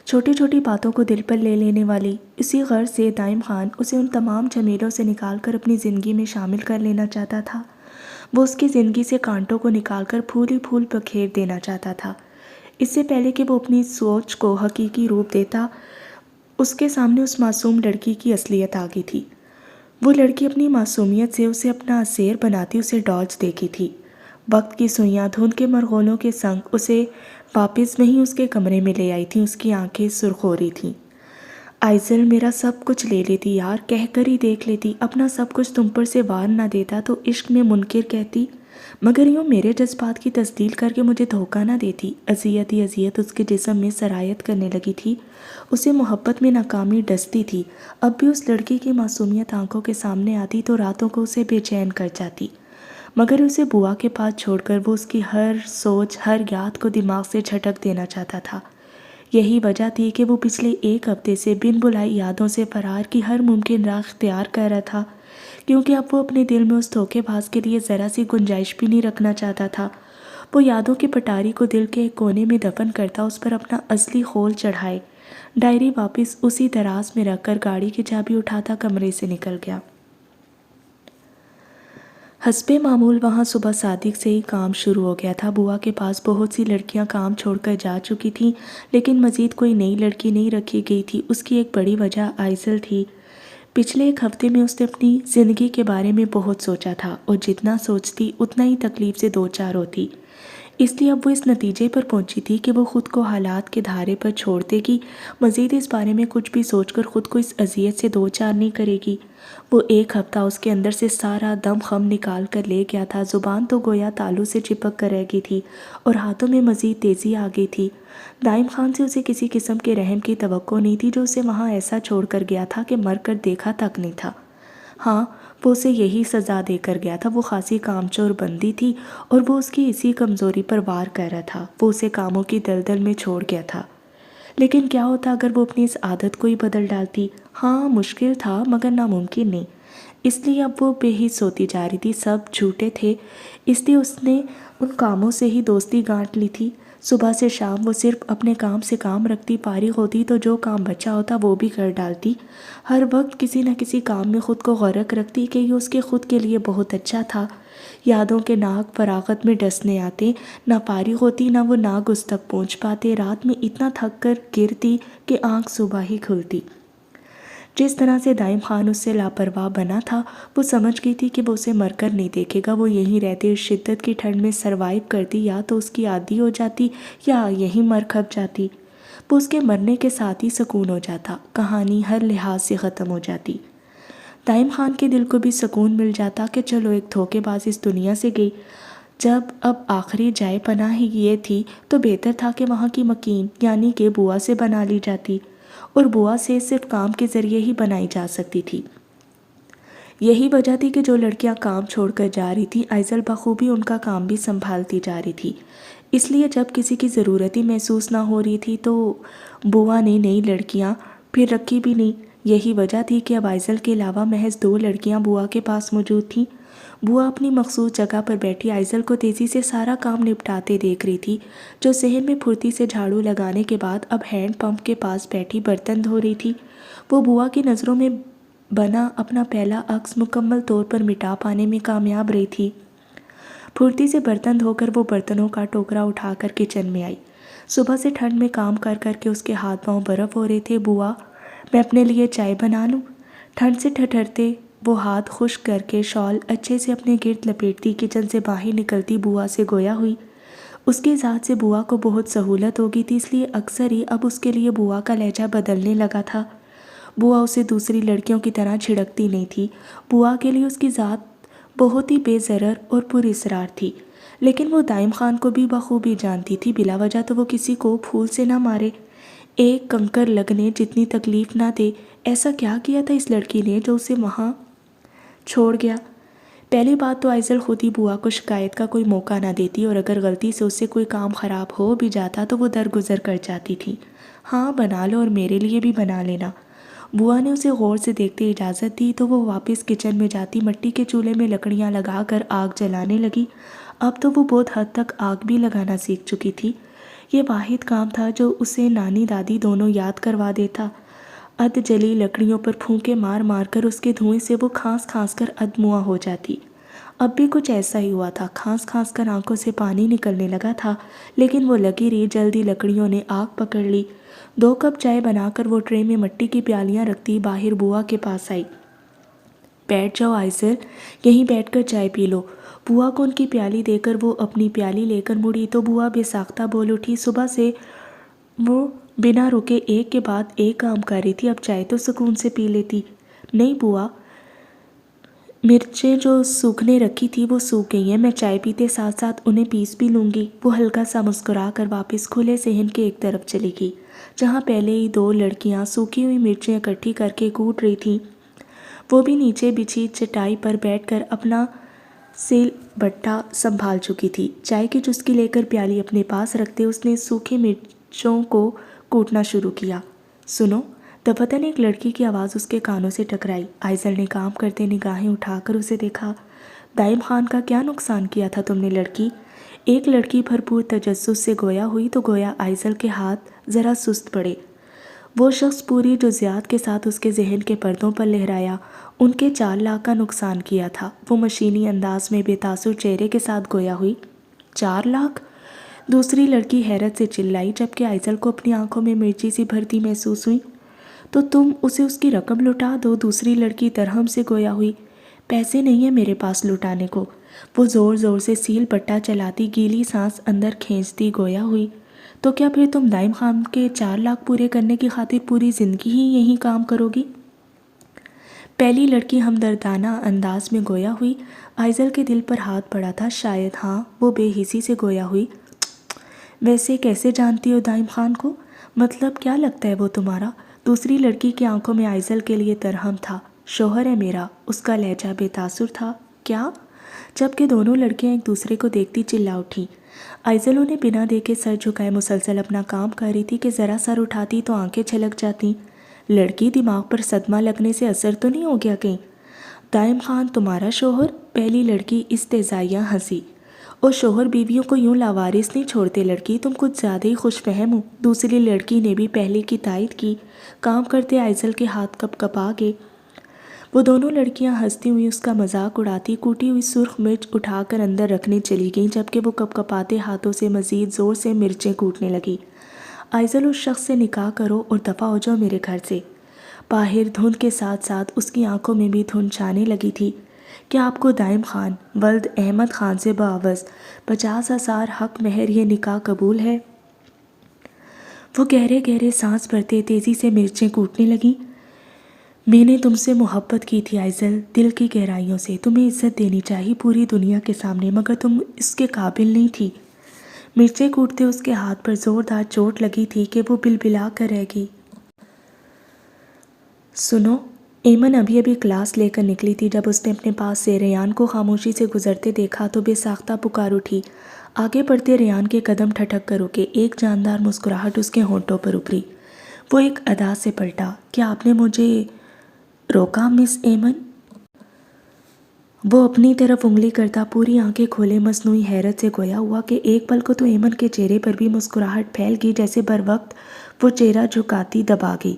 چھوٹی چھوٹی باتوں کو دل پر لے لینے والی۔ اسی غرض سے دائم خان اسے ان تمام جھمیلوں سے نکال کر اپنی زندگی میں شامل کر لینا چاہتا تھا۔ وہ اس کی زندگی سے کانٹوں کو نکال کر پھول ہی پھول بکھیر دینا چاہتا تھا۔ اس سے پہلے کہ وہ اپنی سوچ کو حقیقی روپ دیتا، اس کے سامنے اس معصوم لڑکی کی اصلیت آ گئی تھی۔ وہ لڑکی اپنی معصومیت سے اسے اپنا اسیر بناتی اسے ڈاج دیکھی تھی۔ وقت کی سوئیاں دھند کے مرغولوں کے سنگ اسے واپس وہیں اس کے کمرے میں لے آئی تھیں۔ اس کی آنکھیں سرخ ہو رہی تھیں۔ آئزل میرا سب کچھ لے لیتی یار، کہہ کر ہی دیکھ لیتی، اپنا سب کچھ تم پر سے وار نہ دیتا تو عشق میں منکر کہتی، مگر یوں میرے جذبات کی تصدیق کر کے مجھے دھوکہ نہ دیتی۔ اذیت ہی اذیت اس کے جسم میں سرایت کرنے لگی تھی۔ اسے محبت میں ناکامی ڈستی تھی۔ اب بھی اس لڑکی کی معصومیت آنکھوں کے سامنے آتی تو راتوں کو اسے بے چین کر جاتی، مگر اسے بوا کے پاس چھوڑ کر وہ اس کی ہر سوچ ہر یاد کو دماغ سے جھٹک دینا چاہتا تھا۔ یہی وجہ تھی کہ وہ پچھلے ایک ہفتے سے بن بلائی یادوں سے فرار کی ہر ممکن راہ اختیار کر رہا تھا، کیونکہ اب وہ اپنے دل میں اس دھوکے باز کے لیے ذرا سی گنجائش بھی نہیں رکھنا چاہتا تھا۔ وہ یادوں کی پٹاری کو دل کے ایک کونے میں دفن کرتا، اس پر اپنا اصلی خول چڑھائے، ڈائری واپس اسی دراز میں رکھ کر گاڑی کی چابی اٹھاتا کمرے سے نکل گیا۔ حسب معمول وہاں صبح صادق سے ہی کام شروع ہو گیا تھا۔ بوا کے پاس بہت سی لڑکیاں کام چھوڑ کر جا چکی تھیں، لیکن مزید کوئی نئی لڑکی نہیں رکھی گئی تھی۔ اس کی ایک بڑی وجہ آئزل تھی۔ پچھلے ایک ہفتے میں اس نے اپنی زندگی کے بارے میں بہت سوچا تھا، اور جتنا سوچتی اتنا ہی تکلیف سے دوچار ہوتی۔ اس لیے اب وہ اس نتیجے پر پہنچی تھی کہ وہ خود کو حالات کے دھارے پر چھوڑ دے گی، مزید اس بارے میں کچھ بھی سوچ کر خود کو اس اذیت سے دوچار نہیں کرے گی۔ وہ ایک ہفتہ اس کے اندر سے سارا دم خم نکال کر لے گیا تھا۔ زبان تو گویا تالو سے چپک کر رہ گئی تھی، اور ہاتھوں میں مزید تیزی آ گئی تھی۔ دائم خان سے اسے کسی قسم کے رحم کی توقع نہیں تھی، جو اسے وہاں ایسا چھوڑ کر گیا تھا کہ مر کر دیکھا تک نہیں تھا۔ ہاں، وہ اسے یہی سزا دے کر گیا تھا۔ وہ خاصی کامچور بندی تھی، اور وہ اس کی اسی کمزوری پر وار کر رہا تھا۔ وہ اسے کاموں کی دلدل میں چھوڑ گیا تھا۔ لیکن کیا ہوتا اگر وہ اپنی اس عادت کو ہی بدل ڈالتی؟ ہاں، مشکل تھا مگر ناممکن نہیں۔ اس لیے اب وہ بے حس ہوتی جا رہی تھی۔ سب جھوٹے تھے، اس لیے اس نے ان کاموں سے ہی دوستی گانٹ لی تھی۔ صبح سے شام وہ صرف اپنے کام سے کام رکھتی، فارغ ہوتی تو جو کام بچا ہوتا وہ بھی کر ڈالتی۔ ہر وقت کسی نہ کسی کام میں خود کو غرق رکھتی کہ یہ اس کے خود کے لیے بہت اچھا تھا۔ یادوں کے ناگ فراغت میں ڈسنے آتے، نہ فارغ ہوتی نہ وہ ناگ اس تک پہنچ پاتے۔ رات میں اتنا تھک کر گرتی کہ آنکھ صبح ہی کھلتی۔ جس طرح سے دائم خان اس سے لاپرواہ بنا تھا، وہ سمجھ گئی تھی کہ وہ اسے مر کر نہیں دیکھے گا۔ وہ یہیں رہتے اس شدت کی ٹھنڈ میں سروائیو کرتی، یا تو اس کی عادی ہو جاتی یا یہیں مر کھپ جاتی۔ وہ اس کے مرنے کے ساتھ ہی سکون ہو جاتا، کہانی ہر لحاظ سے ختم ہو جاتی۔ دائم خان کے دل کو بھی سکون مل جاتا کہ چلو ایک دھوکے باز اس دنیا سے گئی۔ جب اب آخری جائے پناہ ہی یہ تھی تو بہتر تھا کہ وہاں کی مکین یعنی کہ بوا سے بنا لی جاتی، اور بوا سے صرف کام کے ذریعے ہی بنائی جا سکتی تھی۔ یہی وجہ تھی کہ جو لڑکیاں کام چھوڑ کر جا رہی تھیں، آئزل بخوبی ان کا کام بھی سنبھالتی جا رہی تھی۔ اس لیے جب کسی کی ضرورت ہی محسوس نہ ہو رہی تھی تو بوا نے نئی لڑکیاں پھر رکھی بھی نہیں۔ یہی وجہ تھی کہ اب آئزل کے علاوہ محض 2 لڑکیاں بوا کے پاس موجود تھیں۔ بوا اپنی مخصوص جگہ پر بیٹھی آئزل کو تیزی سے سارا کام نپٹاتے دیکھ رہی تھی، جو صحن میں پھرتی سے جھاڑو لگانے کے بعد اب ہینڈ پمپ کے پاس بیٹھی برتن دھو رہی تھی۔ وہ بوا کی نظروں میں بنا اپنا پہلا عکس مکمل طور پر مٹا پانے میں کامیاب رہی تھی۔ پھرتی سے برتن دھو کر وہ برتنوں کا ٹوکرا اٹھا کر کچن میں آئی۔ صبح سے ٹھنڈ میں کام کر کر کے اس کے ہاتھ پاؤں برف ہو رہے تھے۔ بوا، میں اپنے لیے چائے بنا لوں؟ ٹھنڈ سے ٹھٹھرتے وہ ہاتھ خشک کر کے شال اچھے سے اپنے گرد لپیٹتی کچن سے باہر نکلتی بوا سے گویا ہوئی۔ اس کی ذات سے بوا کو بہت سہولت ہو گئی تھی، اس لیے اکثر ہی اب اس کے لیے بوا کا لہجہ بدلنے لگا تھا۔ بوا اسے دوسری لڑکیوں کی طرح جھڑکتی نہیں تھی۔ بوا کے لیے اس کی ذات بہت ہی بے ضرر اور پر اسرار تھی، لیکن وہ دائم خان کو بھی بخوبی جانتی تھی۔ بلا وجہ تو وہ کسی کو پھول سے نہ مارے، ایک کنکر لگنے جتنی تکلیف نہ دے۔ ایسا کیا کیا تھا اس لڑکی نے جو اسے وہاں چھوڑ گیا؟ پہلی بات تو آئزل خود ہی بوا کو شکایت کا کوئی موقع نہ دیتی، اور اگر غلطی سے اس سے کوئی کام خراب ہو بھی جاتا تو وہ درگزر کر جاتی تھی۔ ہاں، بنا لو اور میرے لیے بھی بنا لینا۔ بوا نے اسے غور سے دیکھتے اجازت دی تو وہ واپس کچن میں جاتی مٹی کے چولہے میں لکڑیاں لگا کر آگ جلانے لگی۔ اب تو وہ بہت حد تک آگ بھی لگانا سیکھ چکی تھی۔ یہ واحد کام تھا جو اسے نانی دادی دونوں یاد کروا دیتا۔ ادھ جلی لکڑیوں پر پھونکے مار مار کر اس کے دھوئیں سے وہ کھانس کھانس کر ادموا ہو جاتی۔ اب بھی کچھ ایسا ہی ہوا تھا، کھانس کھانس کر آنکھوں سے پانی نکلنے لگا تھا، لیکن وہ لگی رہی۔ جلدی لکڑیوں نے آگ پکڑ لی۔ 2 کپ چائے بنا کر وہ ٹرے میں مٹی کی پیالیاں رکھتی باہر بوا کے پاس آئی۔ بیٹھ جاؤ آئزل، یہیں بیٹھ کر چائے پی لو۔ بوا کو ان کی پیالی دے کر وہ اپنی پیالی لے کر مڑی تو بوا بے ساختہ بول اٹھی، صبح سے وہ بنا رکے ایک کے بعد ایک کام کر رہی تھی، اب چائے تو سکون سے پی لیتی۔ نہیں بوا، مرچیں جو سوکھنے رکھی تھی وہ سوکھ گئی ہیں، میں چائے پیتے ساتھ ساتھ انہیں پیس بھی لوں گی۔ وہ ہلکا سا مسکرا کر واپس کھلے صحن کے ایک طرف چلی گئی، جہاں پہلے ہی دو لڑکیاں سوکھی ہوئی مرچیں اکٹھی کر کے کوٹ رہی تھیں۔ وہ بھی نیچے بچھی چٹائی پر بیٹھ کر اپنا سیل بٹا سنبھال چکی تھی۔ چائے کی چسکی لے کر پیالی اپنے پاس رکھتے اس نے سوکھی مرچوں کو کوٹنا شروع کیا۔ سنو، دفتن ایک لڑکی کی آواز اس کے کانوں سے ٹکرائی۔ آئزل نے کام کرتے نگاہیں اٹھا کر اسے دیکھا۔ دائم خان کا کیا نقصان کیا تھا تم نے لڑکی؟ ایک لڑکی بھرپور تجسس سے گویا ہوئی تو گویا آئزل کے ہاتھ ذرا سست پڑے۔ وہ شخص پوری جزیات کے ساتھ اس کے ذہن کے پردوں پر لہرایا۔ ان کے 4 لاکھ کا نقصان کیا تھا۔ وہ مشینی انداز میں بے تاثر چہرے کے ساتھ گویا ہوئی۔ 4 لاکھ؟ دوسری لڑکی حیرت سے چلائی، جبکہ آئزل کو اپنی آنکھوں میں مرچی سی بھرتی محسوس ہوئی۔ تو تم اسے اس کی رقم لوٹا دو، دوسری لڑکی درہم سے گویا ہوئی۔ پیسے نہیں ہیں میرے پاس لوٹانے کو۔ وہ زور زور سے سیل بٹا چلاتی گیلی سانس اندر کھینچتی گویا ہوئی۔ تو کیا پھر تم دائم خان کے 4 لاکھ پورے کرنے کی خاطر پوری زندگی ہی یہی کام کرو گی؟ پہلی لڑکی ہمدردانہ انداز میں گویا ہوئی۔ آئزل کے دل پر ہاتھ پڑا تھا۔ شاید ہاں، وہ بے حسی سے گویا ہوئی۔ ویسے کیسے جانتی ہو دائم خان کو؟ مطلب کیا لگتا ہے وہ تمہارا؟ دوسری لڑکی کی آنکھوں میں آئزل کے لیے ترہم تھا۔ شوہر ہے میرا، اس کا لہجہ بے تاثر تھا۔ کیا؟ جبکہ دونوں لڑکیاں ایک دوسرے کو دیکھتی چلا اٹھیں۔ آئزل انہیں بنا دیکھے سر جھکائے مسلسل اپنا کام کر رہی تھی کہ ذرا سر اٹھاتی تو آنکھیں چھلک جاتی۔ لڑکی دماغ پر صدمہ لگنے سے اثر تو نہیں ہو گیا کہیں؟ دائم خان تمہارا شوہر؟ پہلی لڑکی استہزائیہ ہنسی۔ اور شوہر بیویوں کو یوں لاوارث نہیں چھوڑتے لڑکی، تم کچھ زیادہ ہی خوش فہم ہو۔ دوسری لڑکی نے بھی پہلے کی تائید کی۔ کام کرتے آئزل کے ہاتھ کپ کپا گئے۔ وہ دونوں لڑکیاں ہنستی ہوئی اس کا مذاق اڑاتی کوٹی ہوئی سرخ مرچ اٹھا کر اندر رکھنے چلی گئیں، جبکہ وہ کپ کپاتے ہاتھوں سے مزید زور سے مرچیں کوٹنے لگی۔ آئزل، اس شخص سے نکاح کرو اور دفع ہو جاؤ میرے گھر سے۔ باہر دھند کے ساتھ ساتھ اس کی آنکھوں میں بھی دھند چھانے لگی تھی۔ کیا آپ کو دائم خان ولد احمد خان سے بعوض 50,000 حق مہر یہ نکاح قبول ہے؟ وہ گہرے گہرے سانس بھرتے تیزی سے مرچیں کوٹنے لگیں۔ میں نے تم سے محبت کی تھی آئزل، دل کی گہرائیوں سے۔ تمہیں عزت دینی چاہیے پوری دنیا کے سامنے، مگر تم اس کے قابل نہیں تھی۔ مرچیں کوٹتے اس کے ہاتھ پر زوردار چوٹ لگی تھی کہ وہ بلبلا کر رہ گئی۔ سنو، ایمن ابھی ابھی کلاس لے کر نکلی تھی جب اس نے اپنے پاس سے ریان کو خاموشی سے گزرتے دیکھا تو بے ساختہ پکار اٹھی۔ آگے بڑھتے ریان کے قدم ٹھٹک کر رکے، ایک جاندار مسکراہٹ اس کے ہونٹوں پر ابھری۔ وہ ایک ادا سے پلٹا۔ کیا آپ نے مجھے روکا مس ایمن؟ وہ اپنی طرف انگلی کرتا پوری آنکھیں کھولے مصنوعی حیرت سے گویا ہوا کہ ایک پل کو تو ایمن کے چہرے پر بھی مسکراہٹ پھیل گئی، جیسے بر وقت وہ چہرہ جھکاتی دبا گئی۔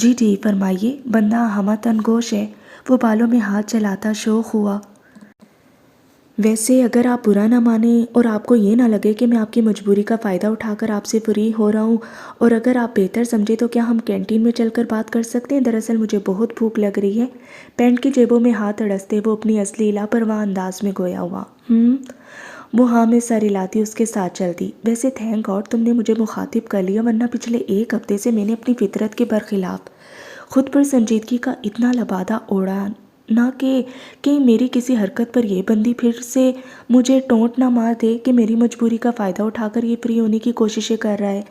جی فرمائیے، بندہ ہمہ تن گوش ہے۔ وہ بالوں میں ہاتھ چلاتا شوق ہوا۔ ویسے اگر آپ برا نہ مانیں اور آپ کو یہ نہ لگے کہ میں آپ کی مجبوری کا فائدہ اٹھا کر آپ سے فری ہو رہا ہوں، اور اگر آپ بہتر سمجھے تو کیا ہم کینٹین میں چل کر بات کر سکتے ہیں؟ دراصل مجھے بہت بھوک لگ رہی ہے۔ پینٹ کی جیبوں میں ہاتھ اڑستے وہ اپنی اصلی لاپرواہ انداز میں گویا ہوا۔ وہ ہاں میں سر ہلاتی اس کے ساتھ چلتی۔ ویسے تھینک گاڈ تم نے مجھے مخاطب کر لیا، ورنہ پچھلے 1 ہفتے سے میں نے اپنی فطرت کے برخلاف خود پر سنجیدگی کا اتنا لبادہ اوڑھا نہ کہ کہیں میری کسی حرکت پر یہ بندی پھر سے مجھے ٹونٹ نہ مار دے کہ میری مجبوری کا فائدہ اٹھا کر یہ فری ہونے کی کوششیں کر رہا ہے۔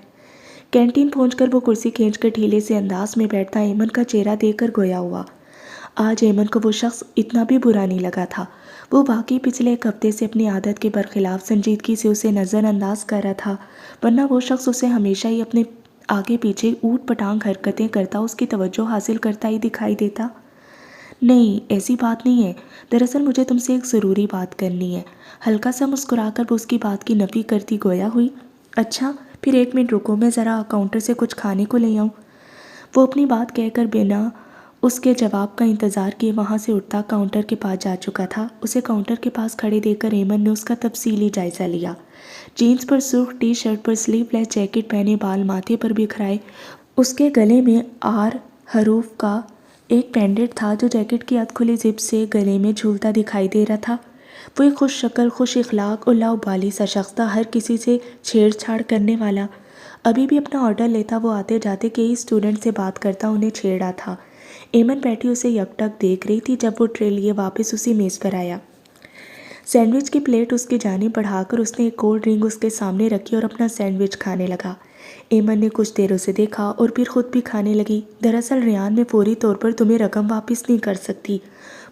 کینٹین پہنچ کر وہ کرسی کھینچ کر ڈھیلے سے انداز میں بیٹھتا ایمن کا چہرہ دیکھ کر گویا ہوا۔ آج ایمن کو وہ شخص اتنا بھی برا نہیں لگا تھا۔ وہ واقعی پچھلے 1 ہفتے سے اپنی عادت کے برخلاف سنجیدگی سے اسے نظر انداز کر رہا تھا، ورنہ وہ شخص اسے ہمیشہ ہی اپنے آگے پیچھے اوٹ پٹانگ حرکتیں کرتا، اس کی توجہ حاصل کرتا ہی دکھائی دیتا۔ نہیں، ایسی بات نہیں ہے۔ دراصل مجھے تم سے ایک ضروری بات کرنی ہے۔ ہلکا سا مسکرا کر وہ اس کی بات کی نفی کرتی گویا ہوئی۔ اچھا، پھر 1 منٹ رکو، میں ذرا کاؤنٹر سے کچھ کھانے کو لے آؤں۔ وہ اپنی بات کہہ کر بنا اس کے جواب کا انتظار کیے وہاں سے اٹھتا کاؤنٹر کے پاس جا چکا تھا۔ اسے کاؤنٹر کے پاس کھڑے دیکھ کر ایمن نے اس کا تفصیلی جائزہ لیا۔ جینز پر سرخ ٹی شرٹ پر سلیو لیس جیکٹ پہنے، بال ماتھے پر بکھرائے، اس کے گلے میں آر حروف کا ایک پینڈنٹ تھا جو جیکٹ کی کھلی زپ سے گلے میں جھولتا دکھائی دے رہا تھا۔ وہ ایک خوش شکل، خوش اخلاق اور لاؤبالی سا شخص تھا، ہر کسی سے چھیڑ چھاڑ کرنے والا۔ ابھی بھی اپنا آرڈر لیتا، وہ آتے جاتے کئی اسٹوڈنٹ سے بات کرتا، انہیں چھیڑا تھا۔ ایمن بیٹھی اسے یکٹک دیکھ رہی تھی جب وہ ٹرے لیے واپس اسی میز پر آیا۔ سینڈوچ کی پلیٹ اس کی جانب بڑھا کر اس نے ایک کولڈ ڈرنک اس کے سامنے رکھی اور اپنا سینڈوچ کھانے لگا۔ ایمن نے کچھ دیر اسے دیکھا اور پھر خود بھی کھانے لگی۔ دراصل ریان، میں فوری طور پر تمہیں رقم واپس نہیں کر سکتی،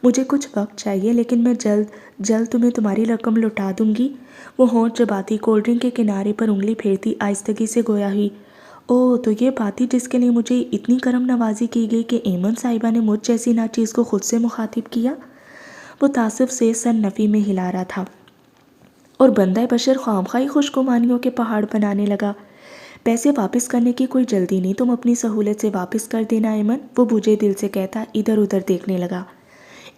مجھے کچھ وقت چاہیے، لیکن میں جلد تمہیں تمہاری رقم لوٹا دوں گی۔ وہ ہونٹ چباتی، کولڈ ڈرنک کے کنارے پر انگلی پھیرتی آہستگی سے گویا ہوئی، اوہ تو یہ بات تھی جس کے لیے مجھے اتنی کرم نوازی کی گئی کہ ایمن صاحبہ نے مجھ جیسی ناچیز کو خود سے مخاطب کیا۔ وہ تعصب سے سر نفی میں ہلا رہا تھا اور بندہ بشر خواہ خوش گمانیوں کے پہاڑ بنانے لگا۔ پیسے واپس کرنے کی کوئی جلدی نہیں، تم اپنی سہولت سے واپس کر دینا ایمن، وہ بجھے دل سے کہتا ادھر ادھر دیکھنے لگا۔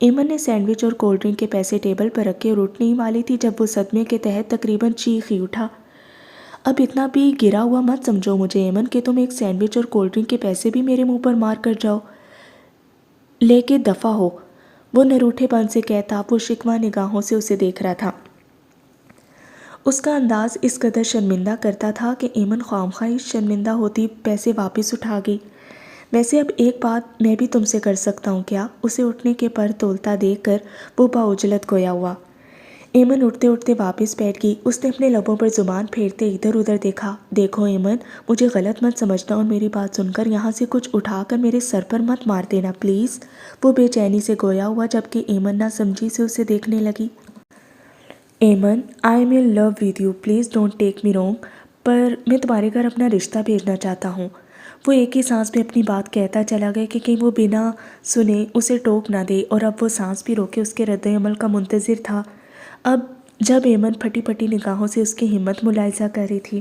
ایمن نے سینڈوچ اور کولڈ ڈرنک کے پیسے ٹیبل پر رکھے اور اٹھنے ہی والی تھی جب وہ صدمے کے تحت تقریباً چیخ ہی اٹھا۔ اب اتنا بھی گرا ہوا مت سمجھو مجھے ایمن کہ تم ایک سینڈوچ اور کولڈ ڈرنک کے پیسے بھی میرے منہ پر مار کر جاؤ، لے کے دفع ہو، وہ نروٹھے پن سے کہتا۔ وہ شکوہ نگاہوں سے اسے دیکھ رہا تھا۔ اس کا انداز اس قدر شرمندہ کرتا تھا کہ ایمن خواہ شرمندہ ہوتی پیسے واپس اٹھا گئی۔ ویسے اب ایک بات میں بھی تم سے کر سکتا ہوں کیا؟ اسے اٹھنے کے پر تولتا دیکھ کر وہ باعجلت گویا ہوا۔ ایمن اٹھتے اٹھتے واپس بیٹھ گئی۔ اس نے اپنے لبوں پر زبان پھیرتے ادھر ادھر دیکھا۔ دیکھو ایمن، مجھے غلط مت سمجھنا اور میری بات سن کر یہاں سے کچھ اٹھا کر میرے سر پر مت مار دینا پلیز، وہ بے چینی سے گویا ہوا جبکہ ایمن نہ سمجھی سے اسے دیکھنے لگی۔ Aiman, I'm in love with you, please don't take me wrong, پر میں تمہارے گھر اپنا رشتہ بھیجنا چاہتا ہوں۔ وہ ایک ہی سانس میں اپنی بات کہتا چلا گیا کہ کہیں وہ بنا سنے اسے ٹوک نہ دے، اور اب وہ سانس بھی روکے اس کے رد عمل کا منتظر تھا۔ اب جب ایمن پھٹی پھٹی نگاہوں سے اس کی ہمت ملاحظہ کر رہی تھی۔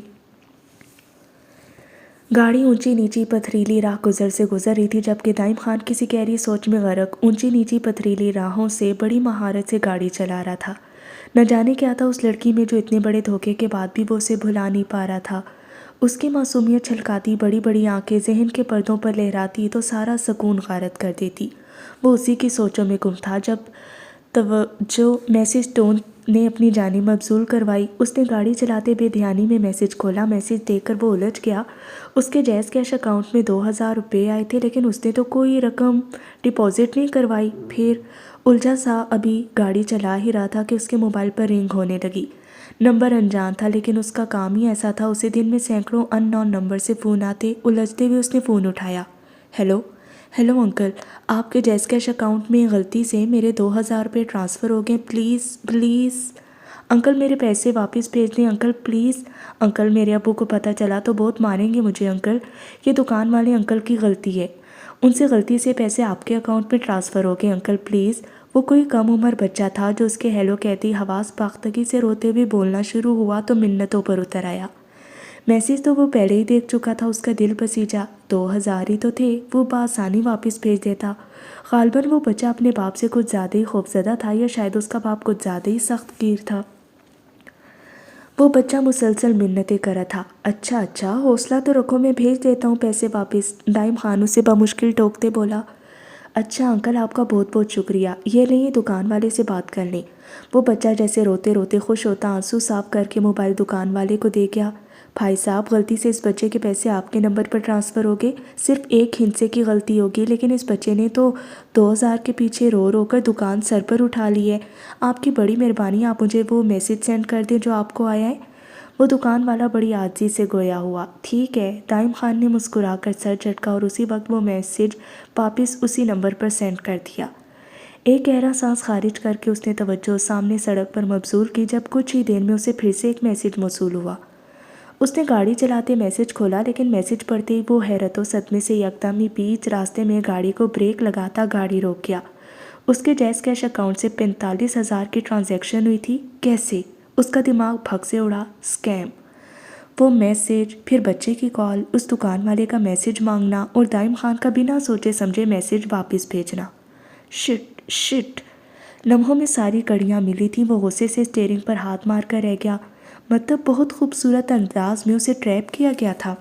گاڑی اونچی نیچی پتھریلی راہ گزر سے گزر رہی تھی جبکہ دائم خان کسی گہری سوچ میں غرق اونچی نیچی پتھریلی راہوں سے بڑی مہارت سے گاڑی چلا رہا تھا۔ نہ جانے کیا تھا اس لڑکی میں جو اتنے بڑے دھوکے کے بعد بھی وہ اسے بھلا نہیں پا رہا تھا۔ اس کی معصومیت چھلکاتی بڑی بڑی آنکھیں ذہن کے پردوں پر لہراتی تو سارا سکون غارت کر دیتی۔ وہ اسی کی سوچوں میں گم تھا جب توجہ میسج ٹون نے اپنی جانب مبذول کروائی۔ اس نے گاڑی چلاتے بے دھیانی میں میسج کھولا۔ میسج دیکھ کر وہ الجھ گیا۔ اس کے جیز کیش اکاؤنٹ میں 2000 روپے آئے تھے، لیکن اس نے تو کوئی رقم ڈپازٹ نہیں کروائی۔ پھر الجھا سا ابھی گاڑی چلا ہی رہا تھا کہ اس کے موبائل پر رنگ ہونے لگی۔ نمبر انجان تھا، لیکن اس کا کام ہی ایسا تھا، اسے دن میں سینکڑوں ان نون نمبر سے فون آتے۔ الجھتے ہوئے اس نے فون اٹھایا۔ ہیلو انکل، آپ کے جیز کیش اکاؤنٹ میں غلطی سے میرے 2000 روپے ٹرانسفر ہو گئے، پلیز انکل میرے پیسے واپس بھیج دیں انکل پلیز۔ انکل، میرے ابو کو پتہ چلا تو بہت ماریں گے مجھے انکل، یہ دکان والے انکل کی غلطی ہے، ان سے غلطی سے پیسے آپ کے اکاؤنٹ میں ٹرانسفر ہو گئے انکل پلیز۔ وہ کوئی کم عمر بچہ تھا جو اس کے ہیلو کہتی حواس باختگی سے روتے ہوئے بولنا شروع ہوا تو منتوں پر اتر آیا۔ میسج تو وہ پہلے ہی دیکھ چکا تھا، اس کا دل پسیجا۔ 2000 ہی تو تھے، وہ بآسانی واپس بھیج دیتا۔ غالباً وہ بچہ اپنے باپ سے کچھ زیادہ ہی خوفزدہ تھا، یا شاید اس کا باپ کچھ زیادہ ہی سخت گیر تھا۔ وہ بچہ مسلسل منتیں کر رہا تھا۔ اچھا حوصلہ تو رکھو، میں بھیج دیتا ہوں پیسے واپس، دائم خان اسے بمشکل ٹوکتے بولا۔ اچھا انکل، آپ کا بہت بہت شکریہ، یہ لیں، یہ دکان والے سے بات کر لیں۔ وہ بچہ جیسے روتے روتے خوش ہوتا آنسو صاف کر کے موبائل دکان والے کو دے گیا۔ بھائی صاحب، غلطی سے اس بچے کے پیسے آپ کے نمبر پر ٹرانسفر ہو گئے، صرف ایک ہندسے کی غلطی ہوگی، لیکن اس بچے نے تو 2000 کے پیچھے رو رو کر دکان سر پر اٹھا لی ہے۔ آپ کی بڑی مہربانی، آپ مجھے وہ میسج سینڈ کر دیں جو آپ کو آیا ہے۔ وہ دکان والا بڑی عاجزی سے گویا ہوا۔ ٹھیک ہے، دائم خان نے مسکرا کر سر جھٹکا اور اسی وقت وہ میسج واپس اسی نمبر پر سینڈ کر دیا۔ ایک گہرا سانس خارج کر کے اس نے توجہ سامنے سڑک پر مبذول کی جب کچھ ہی دیر میں اسے پھر سے ایک میسج موصول ہوا۔ اس نے گاڑی چلاتے میسج کھولا، لیکن میسج پڑھتے ہی وہ حیرت و صدمے سے یکدم ہی بیچ راستے میں گاڑی کو بریک لگاتا گاڑی روک گیا۔ اس کے جیز کیش اکاؤنٹ سے 45,000 کی ٹرانزیکشن ہوئی تھی۔ کیسے؟ اس کا دماغ بھگ سے اڑا۔ اسکیم! وہ میسج، پھر بچے کی کال، اس دکان والے کا میسج مانگنا اور دائم خان کا بنا سوچے سمجھے میسج واپس بھیجنا۔ شٹ! لمحوں میں ساری کڑیاں ملی تھیں۔ وہ غصے سے اسٹیئرنگ پر ہاتھ مار کر رہ گیا۔ مطلب بہت خوبصورت انداز میں اسے ٹریپ کیا گیا تھا۔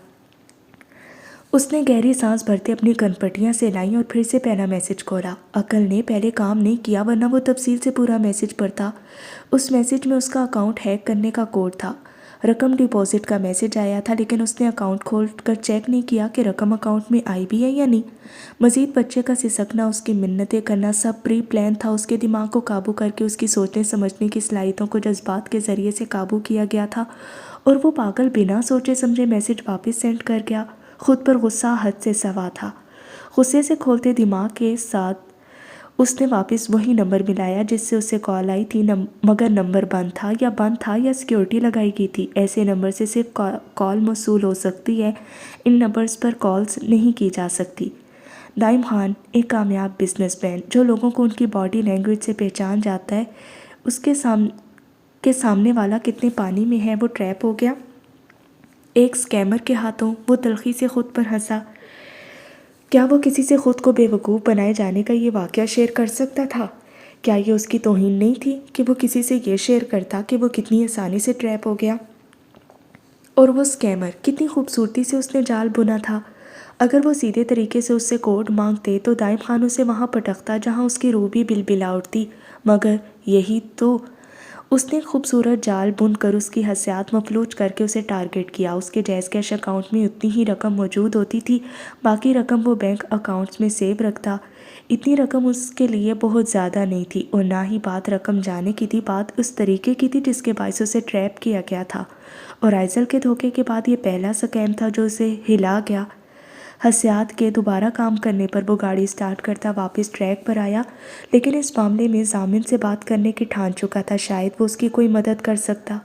اس نے گہری سانس بھرتے اپنی کنپٹیاں سے لائیں اور پھر سے پہلا میسج کھولا۔ عقل نے پہلے کام نہیں کیا ورنہ وہ تفصیل سے پورا میسج پڑھتا۔ اس میسج میں اس کا اکاؤنٹ ہیک کرنے کا کوڈ تھا۔ رقم ڈپازٹ کا میسج آیا تھا لیکن اس نے اکاؤنٹ کھول کر چیک نہیں کیا کہ رقم اکاؤنٹ میں آئی بھی ہے یا نہیں۔ مزید بچے کا سسکنا، اس کی منتیں کرنا سب پری پلان تھا۔ اس کے دماغ کو قابو کر کے اس کی سوچنے سمجھنے کی صلاحیتوں کو جذبات کے ذریعے سے قابو کیا گیا تھا اور وہ پاگل بنا سوچے سمجھے میسج واپس سینڈ کر گیا۔ خود پر غصہ حد سے سوا تھا۔ غصے سے کھولتے دماغ کے ساتھ اس نے واپس وہی نمبر ملایا جس سے اسے کال آئی تھی، مگر نمبر بند تھا یا سیکیورٹی لگائی گئی تھی۔ ایسے نمبر سے صرف کال موصول ہو سکتی ہے، ان نمبرز پر کالز نہیں کی جا سکتی۔ دائم خان ایک کامیاب بزنس مین جو لوگوں کو ان کی باڈی لینگویج سے پہچان جاتا ہے، اس کے سامنے والا کتنے پانی میں ہے وہ ٹریپ ہو گیا۔ ایک اسکیمر کے ہاتھوں وہ تلخی سے خود پر ہنسا۔ کیا وہ کسی سے خود کو بے وقوف بنائے جانے کا یہ واقعہ شیئر کر سکتا تھا؟ کیا یہ اس کی توہین نہیں تھی کہ وہ کسی سے یہ شیئر کرتا کہ وہ کتنی آسانی سے ٹریپ ہو گیا؟ اور وہ اسکیمر کتنی خوبصورتی سے اس نے جال بنا تھا۔ اگر وہ سیدھے طریقے سے اس سے کوڈ مانگتے تو دائم خان اسے وہاں پٹکتا جہاں اس کی روح بھی بلبلا اٹھتی، مگر یہی تو اس نے خوبصورت جال بن کر اس کی حسیات مفلوج کر کے اسے ٹارگٹ کیا۔ اس کے جیز کیش اکاؤنٹ میں اتنی ہی رقم موجود ہوتی تھی، باقی رقم وہ بینک اکاؤنٹس میں سیو رکھتا۔ اتنی رقم اس کے لیے بہت زیادہ نہیں تھی اور نہ ہی بات رقم جانے کی تھی، بات اس طریقے کی تھی جس کے باعث اسے ٹریپ کیا گیا تھا، اور آئزل کے دھوکے کے بعد یہ پہلا سکیم تھا جو اسے ہلا گیا۔ حسیات کے دوبارہ کام کرنے پر وہ گاڑی سٹارٹ کرتا واپس ٹریک پر آیا، لیکن اس معاملے میں ضامن سے بات کرنے کی ٹھان چکا تھا، شاید وہ اس کی کوئی مدد کر سکتا۔